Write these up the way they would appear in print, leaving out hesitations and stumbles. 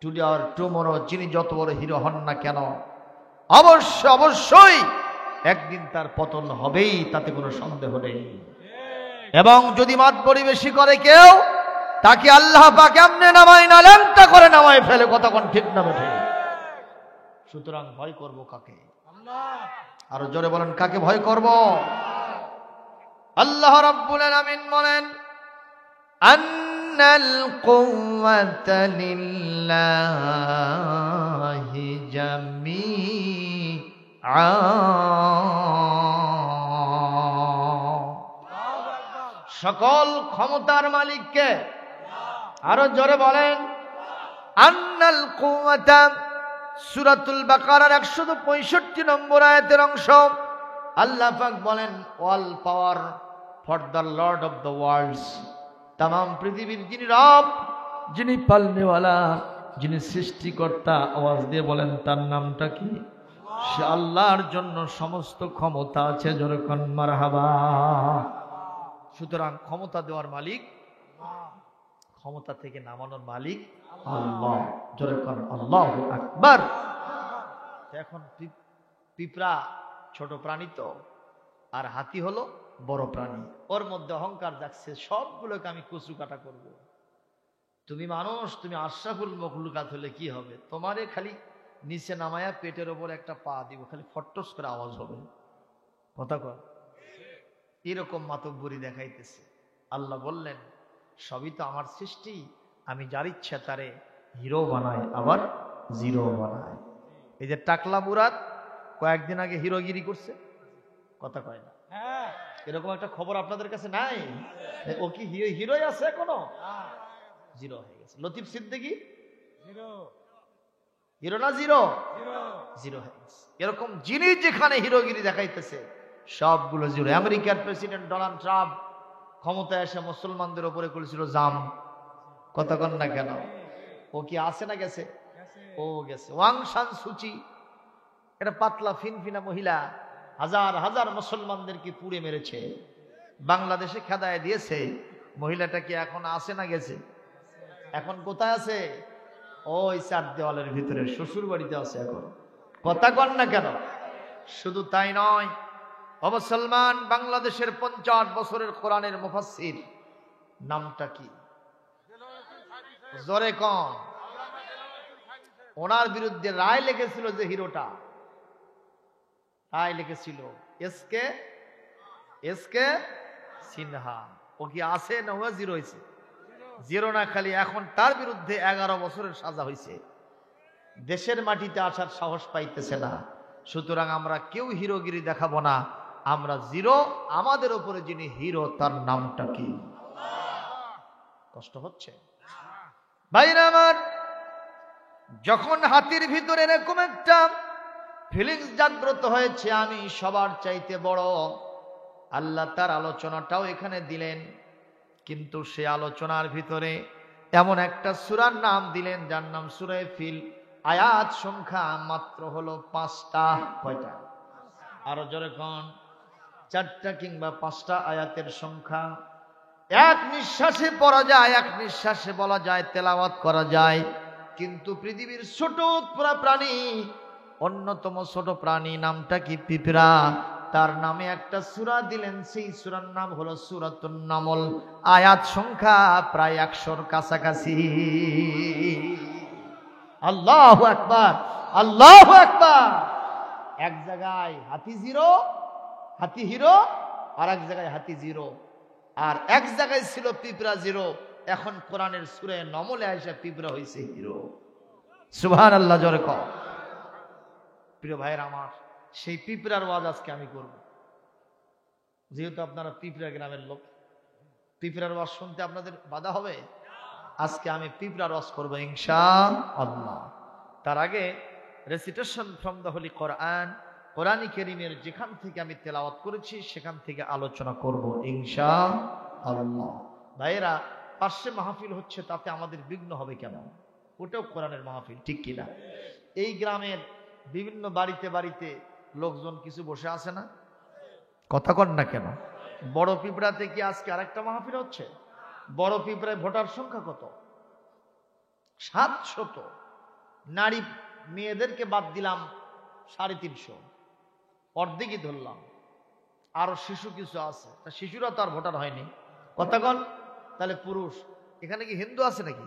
Today আর tomorrow যিনি যত বড় হিরো হন না কেন অবশ্যই একদিন তার পতন হবেই, তাতে কোনো সন্দেহ নেই। এবং যদি মাতবরি বেশি করে কেউ, তাকে আল্লাহ পাক এমনি নামায় না ল্যাংটা করে নামায় ফেলে। কতক্ষণ ঠিক না বেঠে? সুতরাং ভয় করব কাকে? আরো জোরে বলেন, কাকে ভয় করব? আল্লাহ রাব্বুল আলামিন বলেন, আন্নাল কুওয়াতা লিল্লাহি জামিআ, সকল ক্ষমতার মালিককে। আরো জোরে বলেন, আন্নাল কুওয়াতা, সূরাতুল বাকারার 165 নম্বর আয়াতের অংশ। আল্লাহ পাক বলেন, all power for the lord of the worlds, তামাম পৃথিবীর যিনি রব, যিনি পালনেওয়ালা, যিনি সৃষ্টিকর্তা। আওয়াজ দিয়ে বলেন, তার নামটা কি? সে আল্লাহর জন্য সমস্ত ক্ষমতা আছে। জোরে কোন মারহাবা। সুতরাং ক্ষমতা দেওয়ার মালিক, ক্ষমতা থেকে নামানোর মালিক আল্লাহ। জোরে কোন আল্লাহু আকবার। এখন পিঁপড়া ছোট প্রাণী তো, আর হাতি হলো বড় প্রাণী। ওর মধ্যে অহংকার যাচ্ছে, সবগুলোকে আমি কচু কাটা করব। তুমি মানুষ, তুমি আশরাফুল মখলুকাত হলে কি হবে? তোমারে খালি নিচে নামায়া পেটের ওপর একটা পা দিব, খালি ফট্টস করে আওয়াজ হবে। কথা কর, এরকম মাতব্বরি দেখাইতেছে। আল্লাহ বললেন, সবই তো আমার সৃষ্টি, আমি যার ইচ্ছা তারে হিরো বানাই, আবার জিরো বানাই। এই যে টাকলা মুরাদ কয়েকদিন আগে হিরোগিরি করছে, কথা কয় না? এরকম একটা খবর আপনাদের কাছে নাই? ও কি হিরোই আছে এখনো? জিরো হয়ে গেছে। লতিফ সিদ্দিকী হিরো না জিরো? জিরো হয়ে গেছে। এরকম যিনি যেখানে হিরোগিরি দেখাইতেছে সবগুলো জিরো। আমেরিকার প্রেসিডেন্ট ডোনাল্ড ট্রাম্প ক্ষমতায় এসে মুসলমানদের উপরে করেছিল জাম। কথা কন না কেন? ও কি আছে না গেছে? ও গেছে। ওয়াং সান সুচি, এটা পাতলা ফিনফিনা মহিলা, হাজার হাজার মুসলমানদেরকে পুড়ে মেরেছে, বাংলাদেশে খেদায় দিয়েছে। মহিলাটা কি এখন আছে না গেছে? এখন কোথায় আছে? ওই চার দেওয়ালের ভিতরে শ্বশুর বাড়িতে আছে এখন। কথা কন না কেন? শুধু তাই নয়, ও মুসলমান, বাংলাদেশের 50 বছরের কোরআনের মুফাসসির নামটা কি? জোরে কন। ওনার বিরুদ্ধে রায় লিখেছিল যে হিরোটা, রায় লিখেছিল এসকে সিনহা। ও কি আছে না ও জিরো হয়েছে? জিরো না, খালি এখন তার বিরুদ্ধে 11 বছরের সাজা হয়েছে। দেশের মাটিতে আসার সাহস পাইতেছে না। সুতরাং আমরা কেউ হিরোগিরি দেখাবো না, আমরা জিরো। আমাদের উপরে যিনি হিরো, তার নামটা কি? কষ্ট হচ্ছে ভাইরা আমার? যখন হাতির ভিতরে এরকম একটা ফিলিংস জাগ্রত হয়েছে, আমি সবার চাইতে বড়, আল্লাহ তার আলোচনাটাও এখানে দিলেন। কিন্তু সে আলোচনার ভিতরে এমন একটা সূরার নাম দিলেন যার নাম সূরা ফিল। আয়াত সংখ্যা মাত্র হলো 5টা। কয়টা? আরো জোরে কোন? 4টা কিংবা 5টা আয়াতের সংখ্যা। এক নিঃশ্বাসে পড়া যায়, এক নিঃশ্বাসে বলা যায়, তেলাওয়াত করা যায়। কিন্তু পৃথিবীর ছোট প্রাণী, অন্যতম ছোট প্রাণী নামটা কি? পিঁপড়া। তার নামে একটা সূরা দিলেন, সেই সূরার নাম হলো সূরাতুন নামল। আয়াত সংখ্যা প্রায় 100-র কাছাকাছি। আল্লাহু আকবার, আল্লাহু আকবার। এক জায়গায় হাতি জিরো, হাতি হিরো, আর এক জায়গায় হাতি জিরো, আর এক জায়গায় ছিল পিঁপড়া জিরো। এখন কোরআনের সূরা নমলে আয়েশা পিঁপড়া হয়েছে হিরো। সুবহানাল্লাহ, জোরে কর। প্রিয় ভাইয়ের আমার, সেই পিঁপড়ার ওয়াজ আজকে আমি করব। যেহেতু আপনারা পিঁপড়া গ্রামের লোক, পিঁপড়ার ওয়াজ শুনতে আপনাদের বাধা হবে। আজকে আমি পিঁপড়ার ওয়াজ করবো ইনশাআল্লাহ। তার আগে রেসিটেশন ফ্রম দ্য হোলি কোরআন, কোরআন কারীমের যেখান থেকে আমি তেলাওয়াত করেছি সেখান থেকে আলোচনা করব ইনশাআল্লাহ। ভাইয়েরা, পার্শ্বে মাহফিল হচ্ছে, তাতে আমাদের বিঘ্ন হবে কেন? ওটাও কোরআনের মাহফিল, ঠিক কিনা? এই গ্রামের বিভিন্ন বাড়িতে বাড়িতে লোকজন কিছু বসে আছে না? কথা কন না কেন? বড় পিঁপড়াতে কি আজকে আরেকটা মাহফিল হচ্ছে? বড় পিঁপড়ায় ভোটার সংখ্যা কত? 700। নারী মেয়েদেরকে বাদ দিলাম 350, অর্ধেকই ধরলাম, আরো শিশু কিছু আছে, তা শিশুরা তো আর ভোটার হয়নি, কতক্ষণ? তাহলে পুরুষ, এখানে কি হিন্দু আছে নাকি?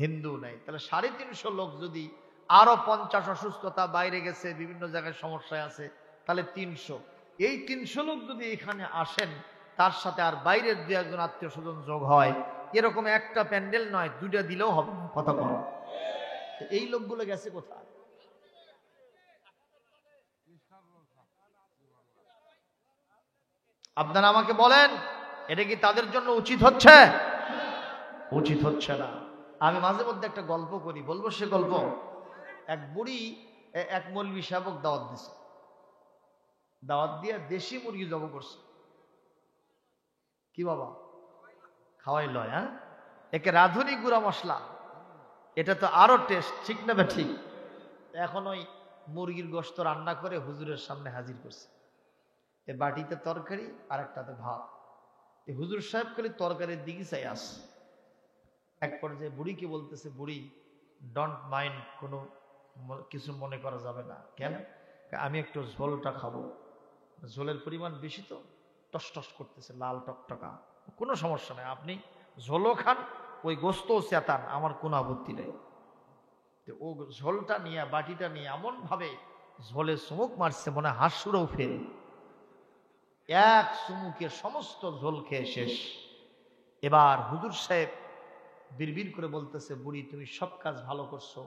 হিন্দু নাই। তাহলে 350 লোক যদি আরো 50 অসুস্থতা, বাইরে গেছে, বিভিন্ন জায়গায় সমস্যায় আছে, তাহলে 300। এই 300 লোক যদি এখানে আসেন, তার সাথে আর বাইরের 2-1 আত্মীয় স্বজন যোগ হয়, এরকম একটা প্যান্ডেল নয়, 2টা দিলেও হবে, কথা বল। এই লোকগুলো গেছে কোথায়? আপনারা আমাকে বলেন, এটা কি তাদের জন্য উচিত হচ্ছে? উচিত হচ্ছে না। আমি মাঝে মধ্যে একটা গল্প করি, বলবো সে গল্প। এক বুড়ি এক মৌলবি সাহেব দাওয়াত দিছে, দাওয়াত দিয়ে দেশি মুরগি জব করছে। কি বাবা, খাওয়াই লয়? হ্যাঁ, একে রাঁধুনি গুঁড়া মশলা, এটা তো আরো টেস্ট, ঠিক না? ঠিক। এখন ওই মুরগির গোশত রান্না করে হুজুরের সামনে হাজির করছে। এ বাটিতে তরকারি আর একটাতে ভাত। এই হুজুর সাহেব খালি তরকারির দিকে চাই আসে। এক পর্যায়ে বুড়িকে বলতেছে, বুড়ি ডোন্ট মাইন্ড, কোনো কিছু মনে করা যাবে না। কেন? আমি একটু ঝোলটা খাবো, ঝোলের পরিমাণ বেশি তো, টস টস করতেছে, লাল টকটকা, কোনো সমস্যা নেই, আপনি ঝোলও খান, ওই গোস্তও চেতান, আমার কোনো আপত্তি নেই। ও ঝোলটা নিয়ে, বাটিটা নিয়ে এমন ভাবে ঝোলে চুমুক মারছে, মনে হাঁসুরেও ফেল। এক চুমুকে সমস্ত ঝোল খেয়ে শেষ। এবার হুজুর সাহেব বিড়বিড় করে বলতেছে, বুড়ি তুমি সব কাজ ভালো করছো,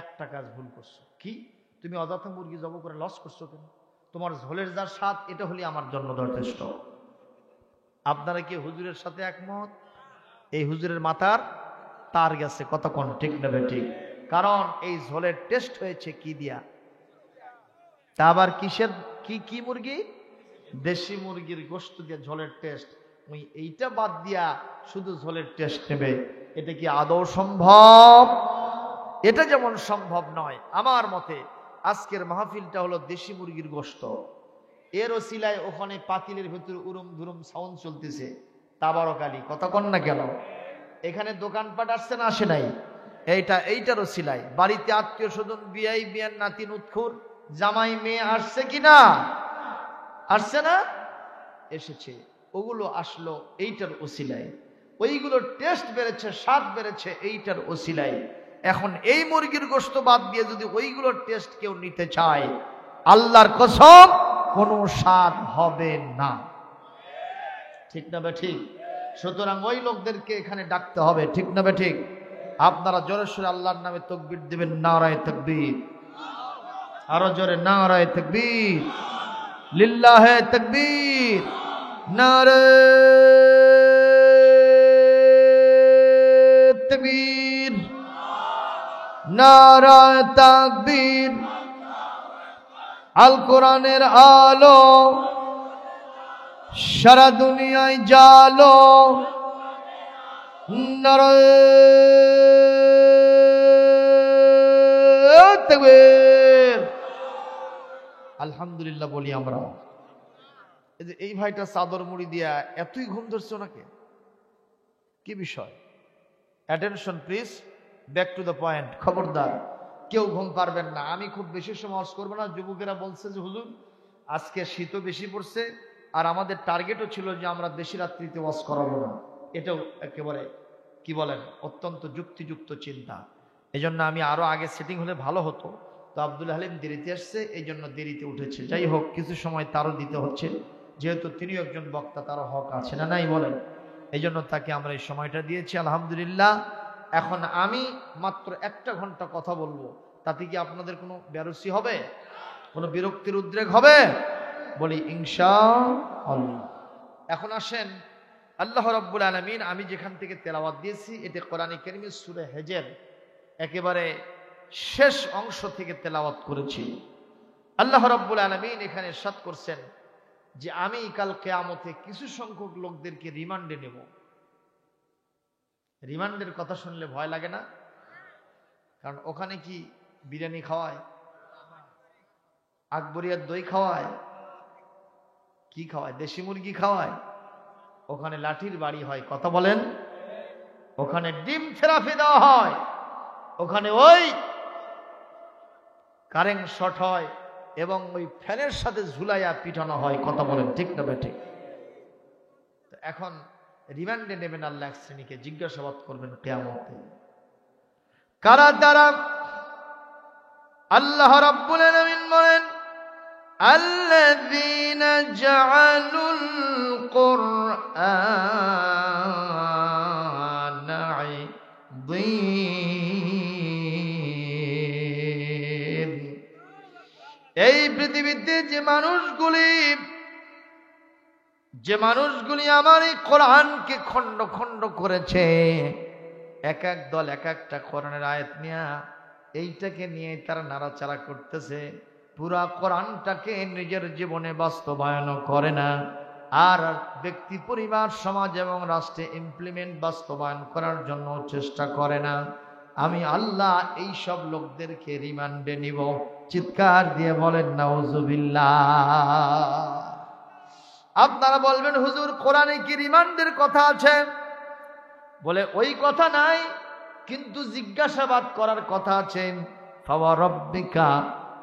একটা কাজ ভুল করছো। কি? তুমি অযথা মুরগি জব করে লস করছো কেন? তোমার ঝোলের যার স্বাদ, এটা হলে আমার জন্য যথেষ্ট। আপনারা কি হুজুরের সাথে একমত? এই হুজুরের মাথার তার গেছে, কতক্ষণ, ঠিক নেবে? ঠিক। কারণ এই ঝোলের টেস্ট হয়েছে কি দিয়া? তা আবার কিসের? কি মুরগি? দেশি মুরগির গোশত দিয়ে ঝোলের টেস্ট। ওই এইটা বাদ দিয়া শুধু ঝোলের টেস্ট নেবে, এটা কি আদৌ সম্ভব? এটা যেমন সম্ভব নয়, আমার মতে আজকের মাহফিলটা হলো দেশি মুরগির গোশত। এর ওসিলায় ওখানে পাতিলের ভেতর উরুম ধুরুম সাউন্ড চলতেছে, তাবারকালি, কতক্ষণ না গেল। এখানে দোকানপাট আসছে না আসে নাই? এইটার ওসিলায় বাড়িতে আত্মীয় স্বজন, বিয়াই বিয়ান, নাতি নুৎখুর, জামাই মেয়ে আসছে কিনা? আসছে না? এসেছে। ওগুলো আসলো এইটার ওসিলায়, ওইগুলোর টেস্ট বেড়েছে, স্বাদ বেড়েছে এইটার ওসিলায়। এখন এই মুরগির গোশত বাদ দিয়ে যদি ওইগুলোর টেস্ট কেউ নিতে চায়, আল্লাহর কসম কোনো স্বাদ হবে না, ঠিক না বে ঠিক? সুতরাং ওই লোকদেরকে এখানে ডাকতে হবে, ঠিক না বে ঠিক? আপনারা জোরে সোরে আল্লাহর নামে তাকবীর দিবেন, নারায়ে তাকবীর। আরো জোরে নারায়ে তাকবীর, লিল্লাহে তাকবীর, নারায়ে তাকবীর, নারায়ে তাকবীর। আল কোরআনের আলো সারা দুনিয়ায় জালো, নারায়ে তাকবীর। আলহামদুলিল্লাহ বলি আমরা। এই ভাইটা চাদর মুড়ি দিয়া এতই ঘুম ধরছে ওনাকে, কি বিষয়? Attention please, back to the point. খবরদার কেউ ঘুম পারবেন না। আমি খুব বেশি সময় ওয়াজ করবো না। যুবকেরা বলছে যে হুজুর আজকে শীতও বেশি পড়ছে, আর আমাদের টার্গেটও ছিল যে আমরা দেশি রাত্রিতে ওয়াজ করাবো না। এটাও একেবারে কি বলেন, অত্যন্ত যুক্তিযুক্ত চিন্তা। এই জন্য আমি আরো আগে সেটিং হলে ভালো হতো, তো আব্দুল হালিম দেরিতে আসছে, এই জন্য দেরিতে উঠেছে। যাই হোক, কিছু সময় তারও দিতে হচ্ছে, যেহেতু তিনিও একজন বক্তা, তারও হক আছে না নাই বলেন? এই জন্য তাকে আমরা এই সময়টা দিয়েছি, আলহামদুলিল্লাহ। এখন আমি মাত্র 1 ঘন্টা কথা বলবো, তাতে কি আপনাদের কোনো বেরুসি হবে, কোনো বিরক্তির উদ্রেক হবে? বলি ইনশাআল্লাহ। এখন আসেন, আল্লাহ রাব্বুল আলামিন, আমি যেখান থেকে তেলাওয়াত দিয়েছি এটা কোরআনে কারীমের সূরা হিজর একেবারে শেষ অংশ থেকে তেলাওয়াত করেছি। আল্লাহ রাব্বুল আলামিন এখানে ইরশাদ করছেন যে আমি কাল কিয়ামতে কিছু সংখ্যক লোকদেরকে রিমান্ডে নেব। রিমান্ডের কথা শুনলে ভয় লাগে না? কারণ ওখানে কি বিরিয়ানি খাওয়ায়, আকবরিয়ার দই খাওয়ায়, কি খাওয়ায়? দেশি মুরগি খাওয়ায়। ওখানে লাঠির বাড়ি হয়, কথা বলেন। ওখানে ডিম থেরাপি দেওয়া হয়। ওখানে ওই কারেন্ট শর্ট হয় এবং ওই ফ্যানের সাথে ঝুলাইয়া পিটানো হয়। কথা বলেন ঠিক না বেঠিক? এখন রিমান্ডে নেবেন আল্লাহ এক শ্রেণীকে, জিজ্ঞাসাবাদ করবেন কিয়ামতে। কারা দ্বারা? আল্লাহ রাব্বুল আলামিন বলেন, আল্লাযীনা জাআলুল কুরআনা ঈদীন। এই পৃথিবীতে যে মানুষগুলি আমার এই কোরআনকে খণ্ড খণ্ড করেছে, এক এক দল এক একটা কোরআনের আয়াত নিয়ে এইটাকে নিয়ে তারা নাড়াচাড়া করতেছে, পুরা কোরআনটাকে নিজের জীবনে বাস্তবায়ন করে না, আর ব্যক্তি, পরিবার, সমাজ এবং রাষ্ট্রে ইমপ্লিমেন্ট, বাস্তবায়ন করার জন্য চেষ্টা করে না। আমি আল্লাহ এই সব লোকদেরকে রিমান্ডে নিব। চিৎকার দিয়ে বলেন নাউজুবিল্লাহ। আপনারা বলবেন, হুজুর কোরআনে কি রিমান্ডের কথা আছে? বলে ওই কথা নাই, কিন্তু জিজ্ঞাসাবাদ করার কথা আছে। ফাওয়া রব্বিকা,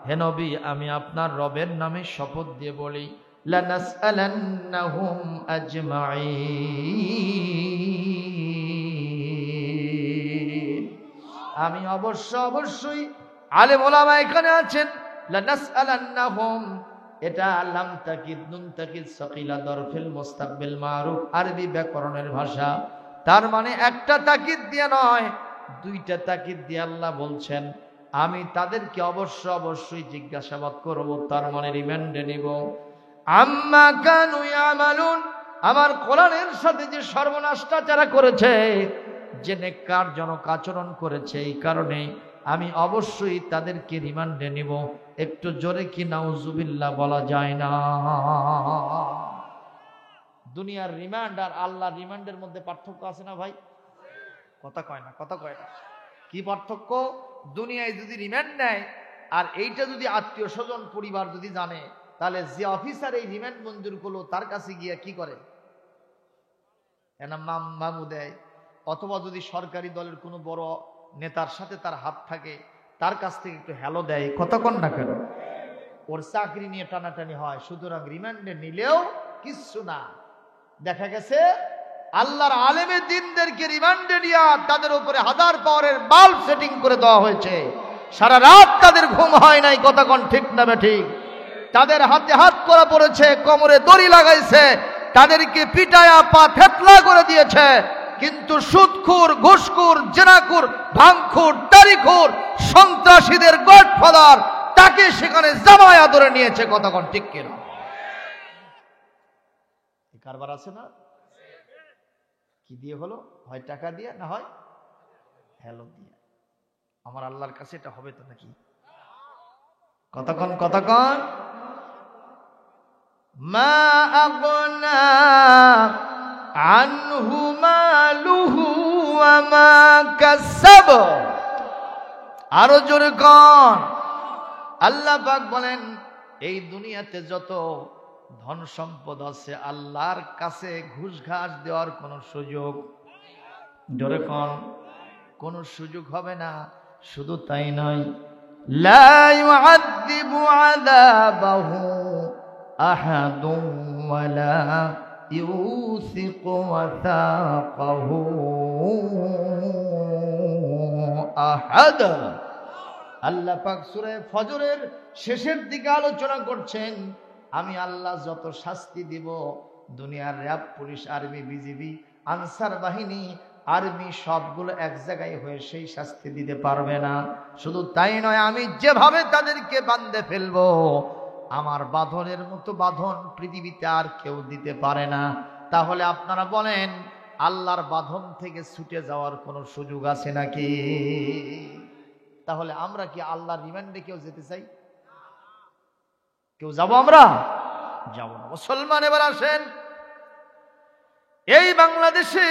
হে নবী আমি আপনার রবের নামে শপথ দিয়ে বলি, লানাসআলান্নাহুম আজমাইন। আমি অবশ্যই আলেম ওলামা এখানে আছেন, লানাসআলান্নাহুম, এটা লাম তাকিদ নুন তাকিদ সাকিলা দরফিল মুস্তাকবিল মারুফ, আরবি ব্যাকরণের ভাষা। তার মানে একটা তাকিদ দিয়ে নয়, দুইটা তাকিদ দিয়ে আল্লাহ বলছেন আমি তাদেরকে অবশ্যই জিজ্ঞাসাবাদ করব, তার মানে রিমান্ডে নিব। আম্মা কানু ইয়ামালুন, আমার কোরআনের সাথে যে সর্বনাশটা যারা করেছে, যে নেককারজনক আচরণ করেছে, এই কারণে আমি অবশ্যই তাদেরকে রিমান্ডে নিব। একটু জোরে কি নাউজুবিল্লাহ বলা যায় না? দুনিয়ার রিমান্ড আর আল্লাহর রিমান্ডের মধ্যে পার্থক্য আছে না ভাই? কথা কয় না। কি পার্থক্য? দুনিয়ায় যদি রিমান্ড নেয় আর এইটা যদি আত্মীয় স্বজন পরিবার যদি জানে, তাহলে যে অফিসার এই রিমান্ড মঞ্জুর করলো তার কাছে গিয়ে কি করে? এনাম মামু দেয়, অথবা যদি সরকারি দলের কোনো বড় নেতার সাথে তার হাত থাকে, তার কাছ থেকে একটু হ্যালো দেয়। কতক্ষণ না কেন ওর চাকরি নিয়ে টানাটানি হয়। সুতরাং রিমান্ডে নিলেও কিচ্ছু না। দেখা গেছে আল্লাহর আলেমে দিনদেরকে রিমান্ডে নিয়ে তাদের উপরে 1000 পাওয়ারের বাল্ব সেটিং করে দেওয়া হয়েছে, সারা রাত তাদের ঘুম হয় নাই। কতক্ষণ ঠিক না ঠিক? তাদের হাতে হাত করা পড়েছে, কোমরে দড়ি লাগাইছে, তাদেরকে পিটায়া পা থেতলা করে দিয়েছে, কিন্তু সুদখোর, ঘুষখোর, জেনাখোর, ভাঙখোর, তারিখোর, সন্ত্রাসীদের গডফাদার তাকে সেখানে জামায়া ধরে নিয়েছে। কতক্ষণ ঠিক কিনা? কারবার আছে না? কি দিয়ে হলো? হয় টাকা দিয়ে, না হয় হ্যালো দিয়ে। আমার আল্লাহর কাছে এটা হবে তো নাকি? কতক্ষণ মা আগনা আনহু মালুহু ওয়া মা কাসাব। আরো জোরে কোন? আল্লাহ পাক বলেন, এই দুনিয়াতে যত ধন সম্পদ আছে, আল্লাহর কাছে ঘুষ ঘাস দেওয়ার কোন সুযোগ, জোরে কোন, কোন সুযোগ হবে না। শুধু তাই নয়, লা ইউআযযিবু আযাবাহু আহাদুন ওয়ালা ইউসিকু ওয়াসাকাহু আহাদ। আল্লাহ পাক সূরা ফজরের শেষের দিকে আলোচনা করছেন, আমি আল্লাহ যত শাস্তি দিব, দুনিয়ার RAB, police, army, BGB, answer বাহিনী, আর্মি সবগুলো এক জায়গায় হয়ে সেই শাস্তি দিতে পারবে না। শুধু তাই নয়, আমি যেভাবে তাদেরকে বাঁধে ফেলবো, আমার বাঁধনের মতো বাঁধন পৃথিবীতে আর কেউ দিতে পারে না। তাহলে আপনারা বলেন, আল্লাহর বাঁধন থেকে ছুটে যাওয়ার কোনো সুযোগ আছে নাকি? তাহলে আমরা কি আল্লাহর রিমান্ডে কেউ যেতে চাই? কেউ যাবো? আমরা যাব না। মুসলমান, এবার আসেন, এই বাংলাদেশে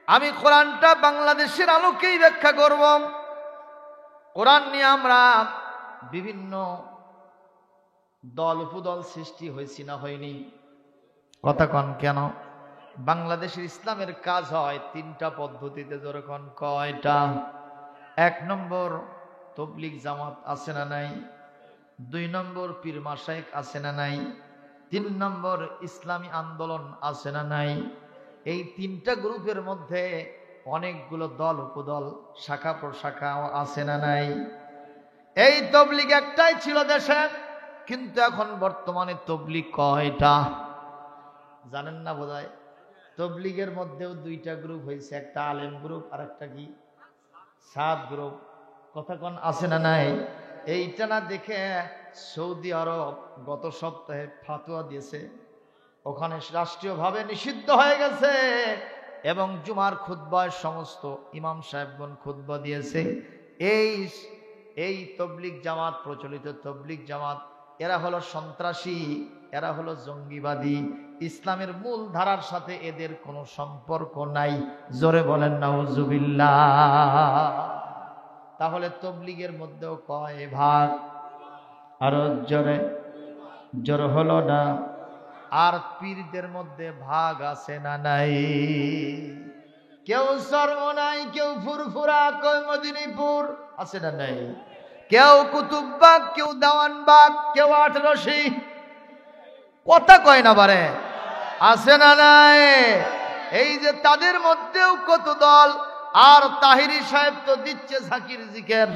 আমি কোরআনটা বাংলাদেশের আলোকেই ব্যাখ্যা করব। কোরআন নিয়ে আমরা বিভিন্ন দল উপদল সৃষ্টি হয়েছি না হয়নি? কথা কন কেন? বাংলাদেশের ইসলামের কাজ হয় 3টা পদ্ধতিতে। যেরকম কয়টা? 1 নম্বর, তবলিগ জামাত আছে না নাই? 2 নম্বর পীর মাশায়েখ আছে না নাই? 3 নম্বর ইসলামী আন্দোলন আছে না নাই? এই 3টা গ্রুপের মধ্যে অনেকগুলো দল উপদল শাখা প্রশাখাও আছে না নাই? এই তবলিগ একটাই ছিল দেশে, কিন্তু এখন বর্তমানে তবলিগ কয়টা জানেন না বোধহয়? তবলিগের মধ্যেও 2টা গ্রুপ হয়েছে, একটা আলেম গ্রুপ আর একটা কি সাত গ্রুপ। কথা কোন আছে না নাই? এইটা না দেখে সৌদি আরব গত সপ্তাহে ফাতোয়া দিয়েছে, ওখানে রাষ্ট্রীয়ভাবে নিষিদ্ধ হয়ে গেছে এবং জুমার খুতবায় সমস্ত ইমাম সাহেবগণ খুতবা দিয়েছে। এই তবলিগ জামাত, প্রচলিত তবলিগ জামাত, এরা হলো সন্ত্রাসী, এরা হলো জঙ্গিবাদী, ইসলামের মূল ধারার সাথে এদের কোনো সম্পর্ক নাই। জোরে বলেন নাউজুবিল্লাহ। তাহলে তবলিগের মধ্যেও কয় ভাগ? আরো জোরে, জোর হলো না? আর পীরদের মধ্যে ভাগ আছে না নাই? কেউ সরমনাই, কেউ ফুরফুরা, কেউ মদিনীপুর, আছে না নাই? কেউ কুতুববাগ, কেউ দেওয়ানবাগ, কেউ 18 কথা কয় না বারে, আছে না নাই? এই যে তাদের মধ্যেও কত দল। আর তাহিরি সাহেব তো দিচ্ছে জাকির জিকের,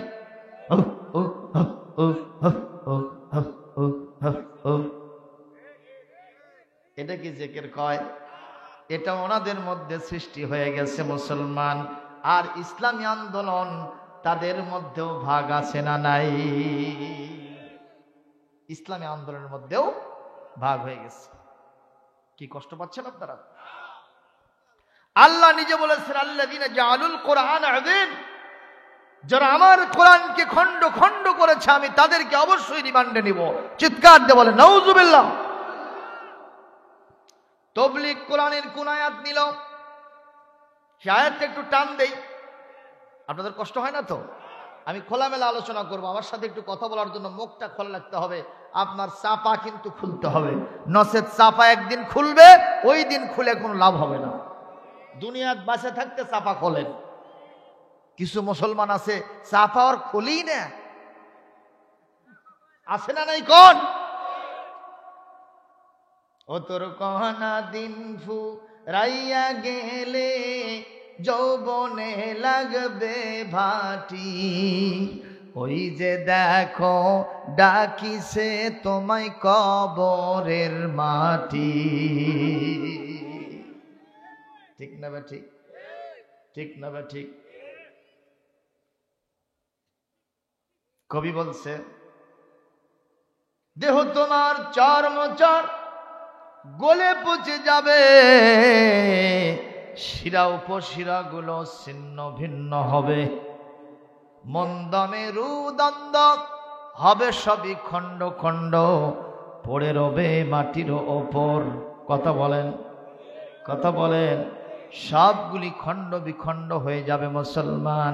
এটা কি জিকির কয়? এটা ওনাদের মধ্যে সৃষ্টি হয়ে গেছে মুসলমান। আর ইসলামী আন্দোলন, তাদের মধ্যেও ভাগ আছে না নাই? ইসলামী আন্দোলনের মধ্যেও ভাগ হয়ে গেছে। কি কষ্ট পাচ্ছেন আপনারা? আল্লাহ নিজে বলেছেন, আল্লাযীনা জাআলুল কুরআন আযীম, যারা আমার কোরআনকে খণ্ড খণ্ড করেছে আমি তাদেরকে অবশ্যই রিমান্ডে নিব। চিৎকার দিয়ে বলে নাউজুবিল্লাহ। তবলিগ কোরআনের কোন আয়াত নিল, সে আয়াতটা একটু টান দেই, আপনাদের কষ্ট হয় না তো? আমি খোলামেলা আলোচনা করব, আমার সাথে একটু কথা বলার জন্য মুখটা খোলা রাখতে হবে, আপনার চাপা কিন্তু খুলতে হবে, নচেত চাপা একদিন খুলবে, ওই দিন খুলে কোনো লাভ হবে না। দুনিয়াত বাঁচে থাকতে চাপা খোলেন। কিছু মুসলমান আছে চাপা আর খুলেই না, আছে না নাই? কোন ও তোর কহনা দিন ফু রাইয়া গেলে যৌবনে লাগবে ভাটি, ওই যে দেখো ডাকিছে তোমায় কবরের মাটি। ঠিক না বে ঠিক? ঠিক না বে ঠিক? কবি বলছে, দেহ তোমার চর্মচর গলে পচে যাবে, শিরা উপশিরা গুলো ছিন্ন ভিন্ন হবে, মন্দমে রুদন্দ হবে সবই খণ্ড খণ্ড, পড়ে রবে মাটির ওপর। কথা বলেন, কথা বলেন। সবগুলি খণ্ড বিখণ্ড হয়ে যাবে মুসলমান।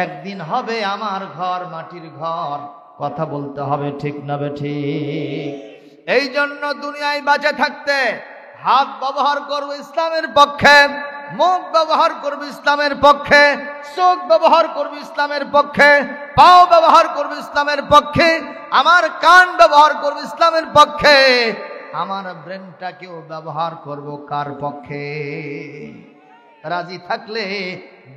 একদিন হবে আমার ঘর মাটির ঘর। কথা বলতে হবে, ঠিক না বে ঠিক? এই জন্য দুনিয়ায় বাঁচে থাকতে হাত ব্যবহার করব ইসলামের পক্ষে, মুখ ব্যবহার করব ইসলামের পক্ষে, চোখ ব্যবহার করব ইসলামের পক্ষে, পাও ব্যবহার করব ইসলামের পক্ষে, আমার কান ব্যবহার করব ইসলামের পক্ষে, আমার ব্রেনটাকেও ব্যবহার করব কার পক্ষে? রাজি থাকলে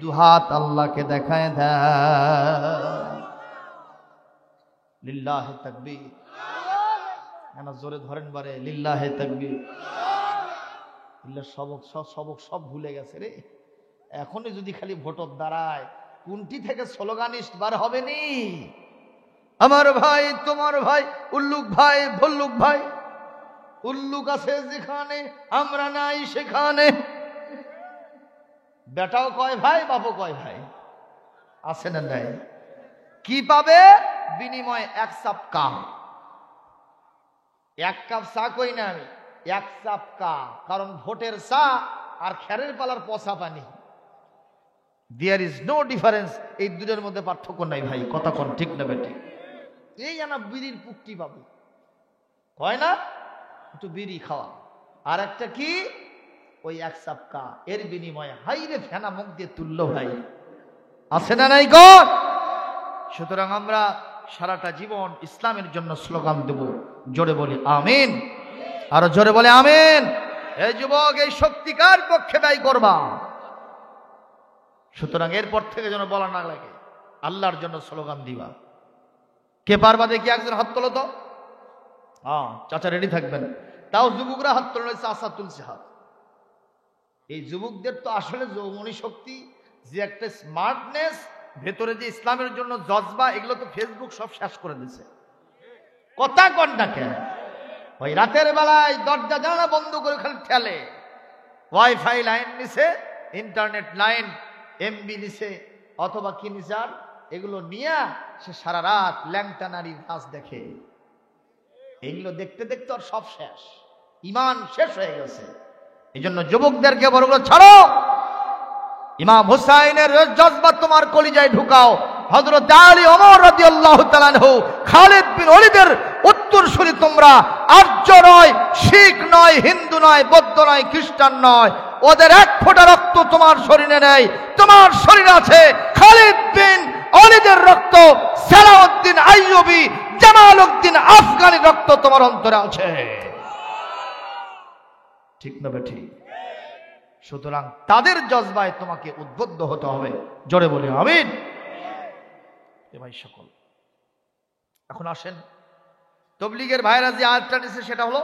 দুহাত আল্লাহকে দেখায় দেয়। লিল্লাহে তাকবীর। না জোরে ধরেন বারে, লিল্লাহে তাকবীর। সবক সব ভুলে গেছে রে। এখনই যদি খালি ভোটর দাঁড়ায়, কোনটি থেকে স্লোগানিস্ট বার হবে নি? আমার ভাই, তোমার ভাই, উল্লুক ভাই, ভল্লুক ভাই। উল্লুক আছে যেখানে, আমরা নাই সেখানে। বেটাও কয় ভাই, বাপও কয় ভাই, আছে না নাই? কি পাবে বিনিময়? 1 কাপ চা। 1 কাপ চা কই না আমি, 1 কাপ চা। কারণ ভোটের চা আর খেরের পালার পচা পানি, দেয়ার ইজ নো ডিফারেন্স। এই দুটোর মধ্যে পার্থক্য নাই ভাই। কথা কোন ঠিক না বেটি? এই জানা বিড়ির পুক্তি পাবে, হয় না? একটু বিড়ি খাওয়া, আর একটা কি ওই 1 কাপ চা, এর বিনিময়ে হাইরে ফেনা মুখ দিয়ে তুললো ভাই, আছে না নাই? কোন সুতরাং আমরা সারাটা জীবন ইসলামের জন্য স্লোগান দেব, জোরে বলি আমিন, আরো জোরে বলে আমিন। এই যুবক, এই শক্তিকার পক্ষে ব্যয় করবা। সুতরাং এরপর থেকে যেন বলা না লাগে, আল্লাহর জন্য স্লোগান দিবা। কে পারবা দেখি, একজন হাত তোলো তো। হ্যাঁ চাচা রেডি থাকবেন। তাও যুবকরা হাত তোলা হয়েছে, আশা তুলছে হাত। এই যুবকদের তো আসলে যৌবনী শক্তি, যে একটা স্মার্টনেস, ভেতরে যে ইসলামের জন্য জজবা, এগুলো তো ফেসবুক সব শেষ করে দিছে। কথা কন না কেন? ওই রাতের বেলায় দরজা জানালা বন্ধ করে খালি ঠেলে, ওয়াইফাই লাইন নিছে, ইন্টারনেট লাইন এমবি নিছে, অথবা কি নিছে, আর এগুলো নিয়ে সে সারা রাত ল্যাংটা নারীর নাচ দেখে। এগুলো দেখতে দেখতে আর সব শেষ, ইমান শেষ হয়ে গেছে। এই জন্য যুবকদেরকে বড়গুলো ছাড়ো, ইমাম হুসাইনের জজবা তোমার কলিজায় ঢুকাও। হযরত আলী, ওমর রাদিয়াল্লাহু তাআলা আনহু, খালিদ বিন ওলীদের উত্তরসূরি তোমরা। আর্য নয়, শিখ নয়, হিন্দু নয়, বৌদ্ধ নয়, খ্রিস্টান নয়, ওদের এক ফোঁটা রক্ত তোমার শরীরে নেই। তোমার শরীরে আছে খালিদ বিন ওলীদের রক্ত, সালাউদ্দিন আইয়ুবী, জামালউদ্দিন আফগানির রক্ত তোমার অন্তরে আছে। ঠিক না বেঠিক? সুতরাং তাদের জজবায় তোমাকে উদ্বুদ্ধ হতে হবে, জোরে বলি আমিন। ভাই সকল, এখন আসেন তবলিগের ভাইরা যে আয়াতটা নিছে সেটা হলো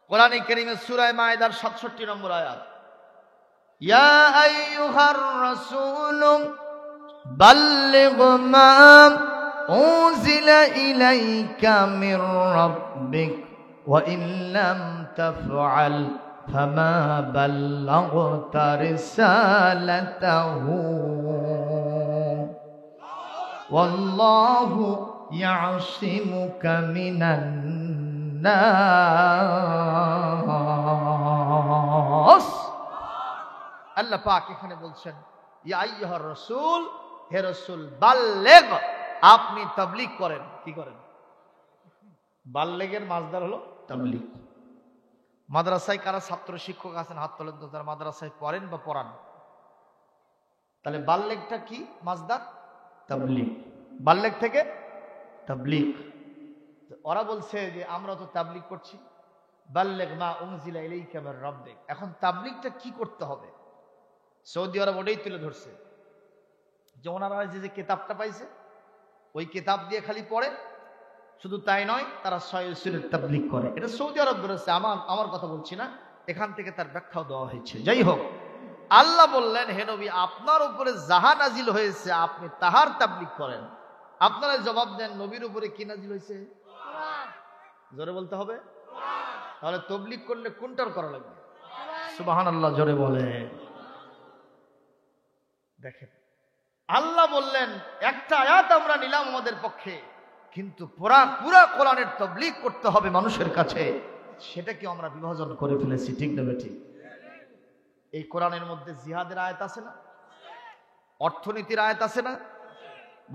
কোরআনে কারীমের সূরা মায়েদার ৬৭ নম্বর আয়াত। ইয়া আইয়ুহার রাসূল বাল্লিগ মা উনজিলা ইলাইকা মির রাব্বিক ওয়া ইন লাম তাফআল ফামা বাল্লাগতা রিসালাতাহু ওয়াল্লাহু ইয়াসিমুকা মিনান নাস। আল্লাহ পাক এখানে বলছেন, ইয়া আইয়ুহার রাসূল, হে রাসূল, বাল্লিগ, আপনি তাবলীগ করেন। কি করেন? বাল্লিগের মাসদার হলো তাবলীগ। মাদ্রাসায় কারা ছাত্র শিক্ষক আছেন হাত তোলেন তো, যারা মাদ্রাসায় পড়েন বা পড়ান। তাহলে বাল্লিগটা কি মাসদার? তাবলীগ। বাল্লিগ থেকে তাবলীগ। ওরা বলছে যে আমরা তো তাবলীগ করছি, বাল্লিগ মা উনজিলা ইলাইকা মির রাব্বিক। এখন তাবলীগটা কি করতে হবে? সৌদি আরব ওটাই তুলে ধরছে যে ওনারা যে কিতাবটা পাইছে ওই কিতাব দিয়ে খালি পড়ে, শুধু তাই নয়, তারা সহিহ সুন্নাত তাবলীগ করে। এটা সৌদি আরব ধরেছে, আমার কথা বলছি না, এখান থেকে তার ব্যাখ্যাও দেওয়া হয়েছে। যাই হোক, আল্লাহ বললেন, হে নবী, আপনার উপরে যাহা নাজিল হয়েছে আপনি তাহার তাবলীগ করেন। আপনারা জবাব দেন, নবীর উপরে কি নাজিল হয়েছে? জোরে বলতে হবে। তাহলে তাবলীগ করলে কোনটার করা লাগবে? সুবহানাল্লাহ, জোরে বলে। দেখেন, আল্লাহ বললেন একটা আয়াত আমরা নিলাম আমাদের পক্ষে, কিন্তু পুরা কোরআনের তাবলীগ করতে হবে মানুষের কাছে। সেটাকে আমরা বিভাজন করে ফেলেছি, ঠিক না বেঠিক? এই কোরআনের মধ্যে জিহাদের আয়াত আছে না? অর্থনীতির আয়াত আছে না?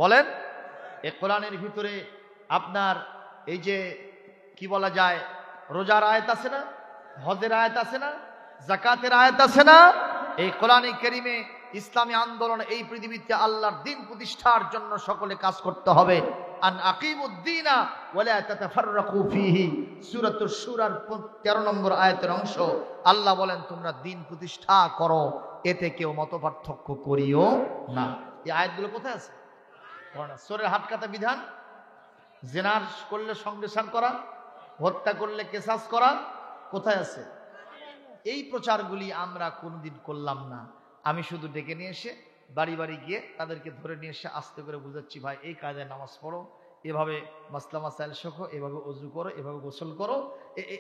বলেন। এই কোরআনের ভিতরে আপনার এই যে কি বলা যায়, রোজার আয়াত আছে না? হজের আয়াত আছে না? যাকাতের আয়াত আছে না? এই কোরআনে কারীমে ইসলামী আন্দোলন এই পৃথিবীতে আল্লাহর দ্বীন প্রতিষ্ঠার জন্য সকলে কাজ করতে হবে। আন আকিমুদ্দীনা ওয়ালা তাতাফাররাকু ফীহি, সূরাতুশ শূরার 13 নম্বর আয়াতের অংশ। আল্লাহ বলেন, তোমরা দ্বীন প্রতিষ্ঠা করো, এতে কেউ মতপার্থক্য করিও না। এই আয়াতগুলো কোথায় আছে? চোরের হাত কাটা বিধান, জিনার করলে সংদেশন করা, হত্যা করলে কেসাস করা, কোথায় আছে? এই প্রচারগুলি আমরা কোনদিন করলাম না। আমি শুধু ডেকে নিয়ে এসে বাড়ি বাড়ি গিয়ে তাদেরকে ধরে নিয়ে এসে আস্তে করে বুঝাচ্ছি, ভাই এই কায়দায় নামাজ পড়ো, এভাবে মাসলা মাসাইল শেখো, এভাবে ওযু করো, এভাবে গোসল করো,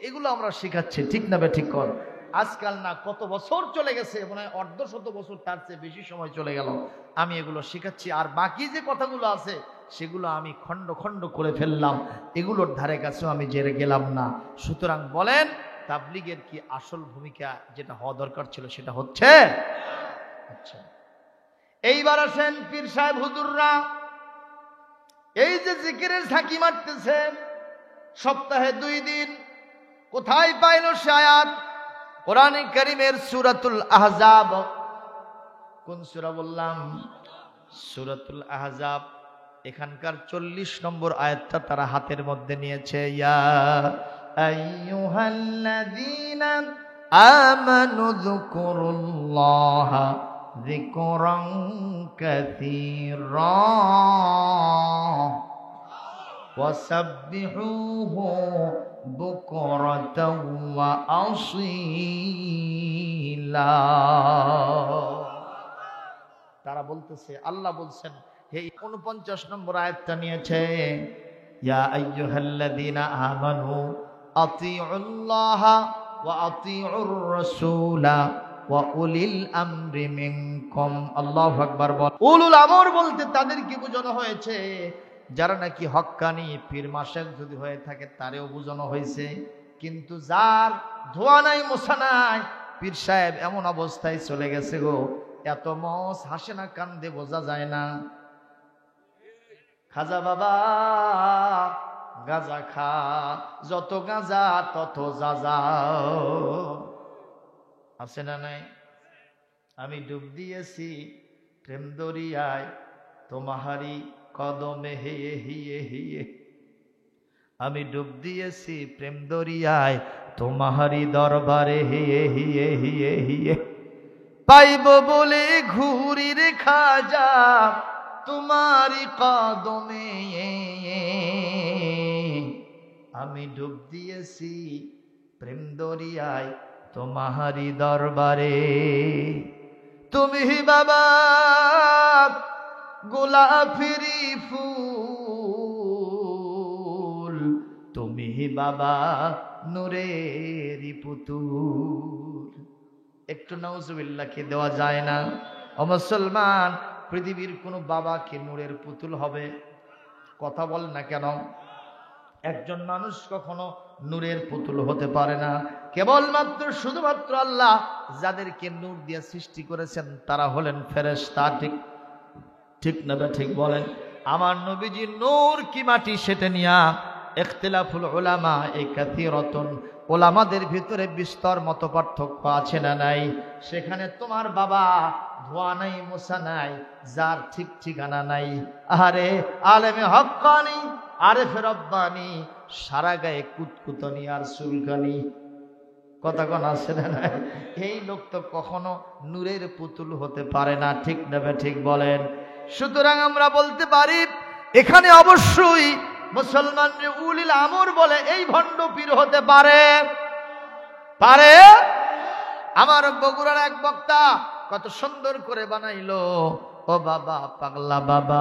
এগুলো আমরা শেখাচ্ছি, ঠিক না ঠিক কর। আজকাল না কত বছর চলে গেছে, মনে হয় অর্ধশত বছর, তার চেয়ে বেশি সময় চলে গেল, আমি এগুলো শেখাচ্ছি। আর বাকি যে কথাগুলো আছে সেগুলো আমি খণ্ড খণ্ড করে ফেললাম, এগুলোর ধারে কাছেও আমি জেরে গেলাম না। সুতরাং বলেন, তাবলীগের কি আসল ভূমিকা যেটা হওয়া দরকার ছিল সেটা হচ্ছে? আচ্ছা, এইবার আসেন পীর সাহেব হুজুররা এই যে জিকিরের ঝাঁকি মারতেছে সপ্তাহে 2 দিন, কোথায় পাইল সে আয়াত? কোরআনে কারীমের সূরাতুল আহজাব। কোন সূরা বললাম? সূরাতুল আহজাব এখানকার 40 নম্বর আয়াতটা তারা হাতের মধ্যে নিয়েছে। ইয়া আইয়ুহাল্লাযীনা আমানু যকুরুল্লাহা যিকরান কাসীরা ওয়াসাব্বিহুহু বুকরাতাও ওয়া আসীলা। তারা বলতেছে, আল্লাহ বলছেন, হে 49 নম্বর আয়াতটা নিয়েছে, ইয়া আইয়ুহাল্লাযীনা আমানু আতিউল্লাহা ওয়া আতিউর রাসূলা ওয়া উলিল আমরি মিনকুম। আল্লাহু আকবার বল। উলুল আমর বলতে তাদের কি বোঝানো হয়েছে? যারা নাকি হক্কানি পীর মাশায়েখ যদি হয়ে থাকে তারেও বোঝানো হয়েছে, কিন্তু যার ধোয়া নাই মোছা নাই, পীর সাহেব এমন অবস্থায় চলে গেছে গো, এত মস হাসে না কান্দে বোঝা যায় না। খাজা বাবা গাঁজা খা, যত গাঁজা তত যাজা, আছে না নাই? আমি ডুব দিয়েছি প্রেম দরিয়ায় তোমাহারি কদমে হিয়ে হিয়ে হিয়ে, আমি ডুব দিয়েছি প্রেম দরিয়ায় তোমাহারি দরবারে হিয়ে হিয়ে হিয়ে হিয়ে, পাইব বলে ঘুরি রে খাজা তোমারি কদমে, আমি ডুব দিয়েছি প্রেম দরিয়ায় তোমারি দরবারে। তুমি বাবা গোলাপেরি ফুল, তুমি বাবা নূরেরি পুতুল। একটু নাউজুবিল্লাহ কি দেওয়া যায় না? ও মুসলমান, পৃথিবীর কোন বাবা কি নূরের পুতুল হবে? কথা বল না কেন? একজন মানুষ কখনো নূরের পুতুল হতে পারে না। কেবলমাত্র শুধুমাত্র আল্লাহ যাদেরকে নূর দিয়ে সৃষ্টি করেছেন তারা হলেন ফেরেশতা। ঠিক ঠিক না ঠিক বলেন? আমার নবীজি নূর কি মাটি সেটা নিয়া ইখতিলাফুল উলামা এই কাসীরাতুন, ওলামাদের ভিতরে বিস্তর মত পার্থক্য আছে না নাই? সেখানে তোমার বাবা ধোয়া নাই মোছা নাই, যার ঠিক ঠিকানা নাই। আরে আলেমে হক্কানি আরেফে রব্বানি সারা গায়ে কুতকুতনি আর চুলকানি, কথা কোন আছে না নাই? এই লোক তো কখনো নূরের পুতুল হতে পারে না। ঠিক নেবে ঠিক বলেন? সুতরাং আমরা বলতে পারি এখানে অবশ্যই মুসলমান যে উলিল আমর বলে এই ভণ্ড পীর হতে পারে পারে। আমার বগুড়ার এক বক্তা কত সুন্দর করে বানাইলো, ও বাবা পাগলা বাবা,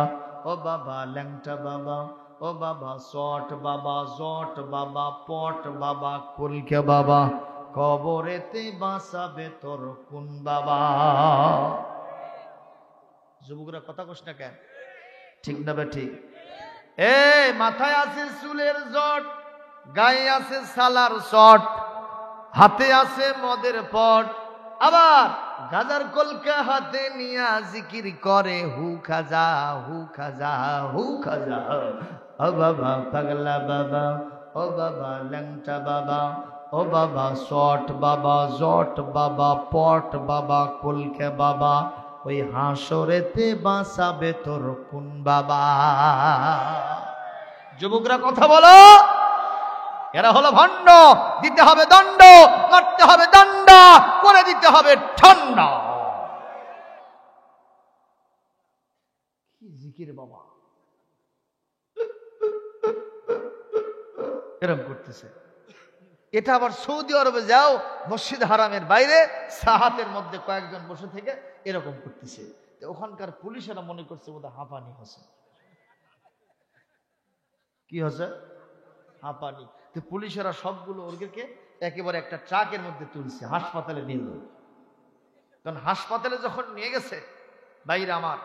ও বাবা ল্যাংটা বাবা, ও বাবা শট বাবা, জট বাবা, পট বাবা, কলকে বাবা, কবরেতে বাঁচাবে তোর কোন বাবা। যুবকরা কথা কস না কেন? ঠিক না বে ঠিক? এ মাথায় আছে চুলের জট, গায়ে আছে সালার শট, হাতে আছে মদের পট, আবার গাজার কলকা হাতে নিয়া জিকির করে হু খাজা হু খাজা হু খাজা। ও বাবা পাগলা বাবা, ও বাবা ল্যাংটা বাবা, ও বাবা শট বাবা, জট বাবা, পট বাবা, কলকে বাবা, ওই হাসরেতে বাঁচাবে তোর কোন বাবা। যুবকরা কথা বলো, এরা হলো ভণ্ড। দিতে হবে দণ্ড, মারতে হবে দণ্ডা, করে দিতে হবে ঠান্ডা। কি জিকির বাবা, এরকম করতেছে। এটা আবার সৌদি আরবে যাও, মসজিদ হারামের বাইরে সাহাতের মধ্যে কয়েকজন বসে থেকে এরকম করতেছে। ওখানকার পুলিশেরা মনে করছে বোধহয় হাঁপানি হচ্ছে। কি হচ্ছে? হাঁপানি। তো পুলিশেরা সবগুলো ওদেরকে একেবারে একটা ট্রাকের মধ্যে তুলছে, হাসপাতালে নিয়ে গেল। কারণ হাসপাতালে যখন নিয়ে গেছে বাইরে আমার,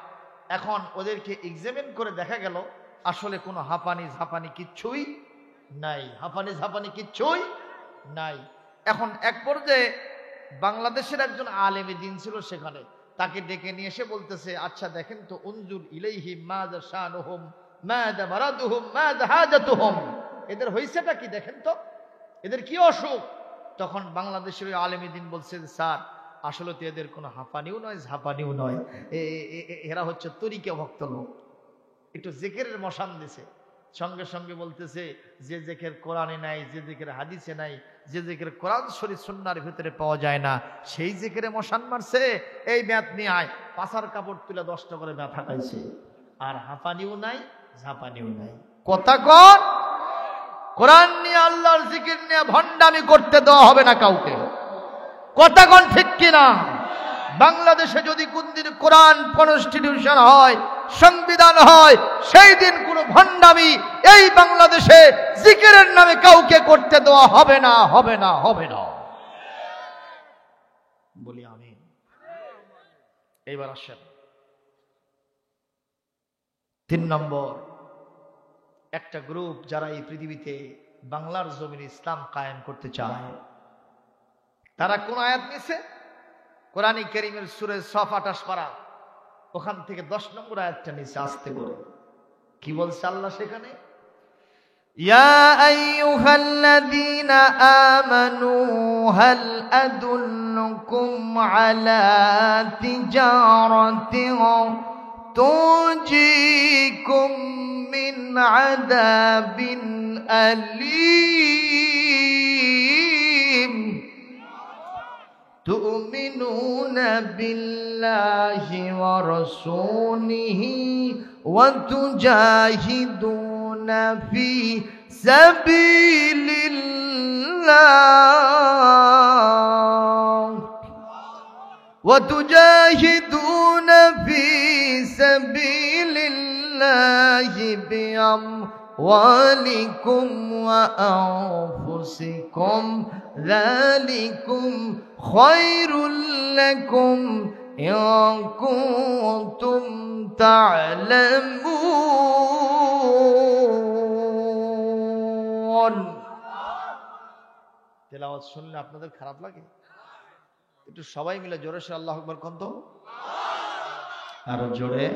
এখন ওদেরকে এক্সামিন করে দেখা গেল আসলে কোনো হাঁপানি ঝাঁপানি কিচ্ছুই নাই, হাঁপানি ঝাঁপানি কিচ্ছুই নাই। এখন এক পর্যায়ে বাংলাদেশের একজন আলেমে দিন ছিল সেখানে, তাকে ডেকে নিয়ে এসে বলতেছে, আচ্ছা দেখেন তো, উনজুর ইলাইহিম মাযা শানুহুম মাযা মারাদুহুম মাযা হাজাতুহুম, এদের হইছেটা কি দেখেন তো, এদের কি অসুখ। তখন বাংলাদেশের ওই আলেমে দিন বলছে, স্যার আসলে তো এদের কোনো হাঁপানিও নয় ঝাঁপানিও নয়, এরা হচ্ছে তরিকা ভক্ত লোক, একটু জিকিরের মশান দিছে, সঙ্গে সঙ্গে বলতেছে যে জিকির কোরআনে নাই, যে জিকির হাদিসে নাই, যে জিকির কোরআন শরীফ সুন্নাহর ভিতরে পাওয়া যায় না, সেই জিকিরে মশান মারছে। এই ব্যাত নিয়ে আয়, পাছার কাপড় তুলে 10টা করে ব্যাত হাঁকাইছে। আর হাঁপানিও নাই, ঝাঁপানিও নাই। কথা কর, কোরআন নিয়ে আল্লাহর জিকির নিয়ে ভণ্ডামি করতে দেওয়া হবে না কাউকে। কথা কোন ঠিক কিনা? বাংলাদেশে যদি কোনদিন কোরআন কনস্টিটিউশন হয়, সংবিধান হয়, সেই দিন কোন ভণ্ডামি এই বাংলাদেশে জিকিরের নামে কাউকে করতে দেওয়া হবে না, হবে না, হবে না। বলি আমিন। এইবার আসেন 3 নম্বর, একটা গ্রুপ যারা এই পৃথিবীতে বাংলার জমিনে ইসলাম কায়েম করতে চায়। তারা কোন আয়াত নিছে? কোরআন কারীমের সূরা সফ 28 পারা, ওখান থেকে 10 নম্বর আয়াতটা নিচে আসতে করে কি বলছে আল্লাহ সেখানে? ইয়া আইয়ুহাল্লাযীনা আমানু হাল আদুল্লুকুম আলা তিজারাতিন তুনজিকুম মিন আযাবিন আলীম تؤمنون بالله ورسوله وتجاهدون في سبيل الله وتجاهدون في سبيل الله بأموالكم وأنفسكم ذلكم خير لكم إن كنتم تعلمون। তেলাওয়াত শুনলে আপনাদের খারাপ লাগে? একটু সবাই মিলে জোরে সে আল্লাহু আকবার কোন তো, আরো জোরে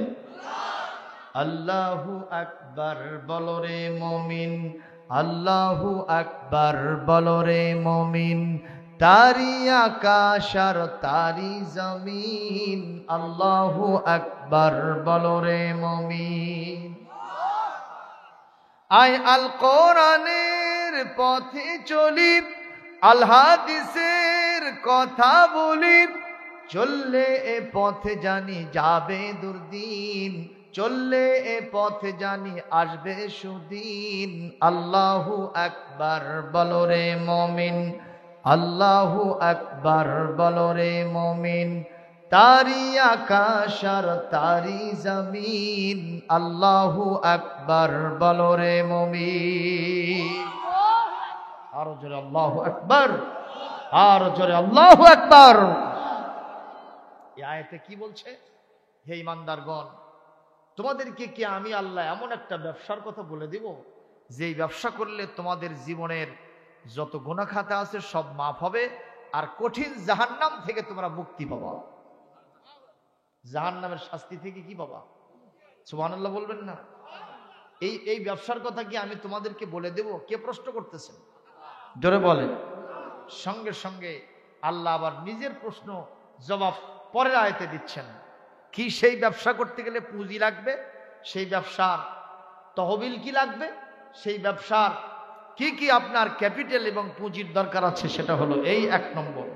আল্লাহু আকবার বলো রে মুমিন, আল্লাহু আকবার বলো রে মুমিন। তারি আকাশ আর তারি জমিন, আল্লাহু আকবার বলো রে মুমিন। আয় আল কোরআনের পথে চলি, আল হাদিসের কথা বলি, চললে এ পথে জানি যাবে দুর্দিন, চললে এ পথে জানি আসবে সুদিন। আল্লাহু আকবার বলো রে মুমিন, আল্লাহু আকবার বলো রে মুমিন। তারি আকাশ আর তারি জমিন, আল্লাহু আকবার বলো রে মুমিন। আরো জোরে আল্লাহু আকবার, আরো জোরে আল্লাহু আকবার। এই আয়াতে কি বলছে? হে ঈমানদারগণ, তোমাদেরকে কি আমি আল্লাহ এমন একটা ব্যবসার কথা বলে দিব যেই ব্যবসা করলে তোমাদের জীবনের যত গুনাহ খাতা আছে সব মাফ হবে, আর কঠিন জাহান্নাম থেকে তোমরা মুক্তি পাবা। জাহান্নামের শাস্তি থেকে কি পাবা? সুবহানাল্লাহ বলবেন না? এই ব্যবসার কথা কি আমি তোমাদেরকে বলে দেব? কে প্রশ্ন করতেছেন? জোরে বলে। সঙ্গে সঙ্গে আল্লাহ আবার নিজের প্রশ্ন জবাব পরের আয়াতে দিচ্ছেন। কি সেই ব্যবসা করতে গেলে পুঁজি লাগবে, সেই ব্যবসার তহবিল কি লাগবে, সেই ব্যবসার কি কি আপনার ক্যাপিটাল এবং পুঁজির দরকার আছে, সেটা হলো এই 1 নম্বর,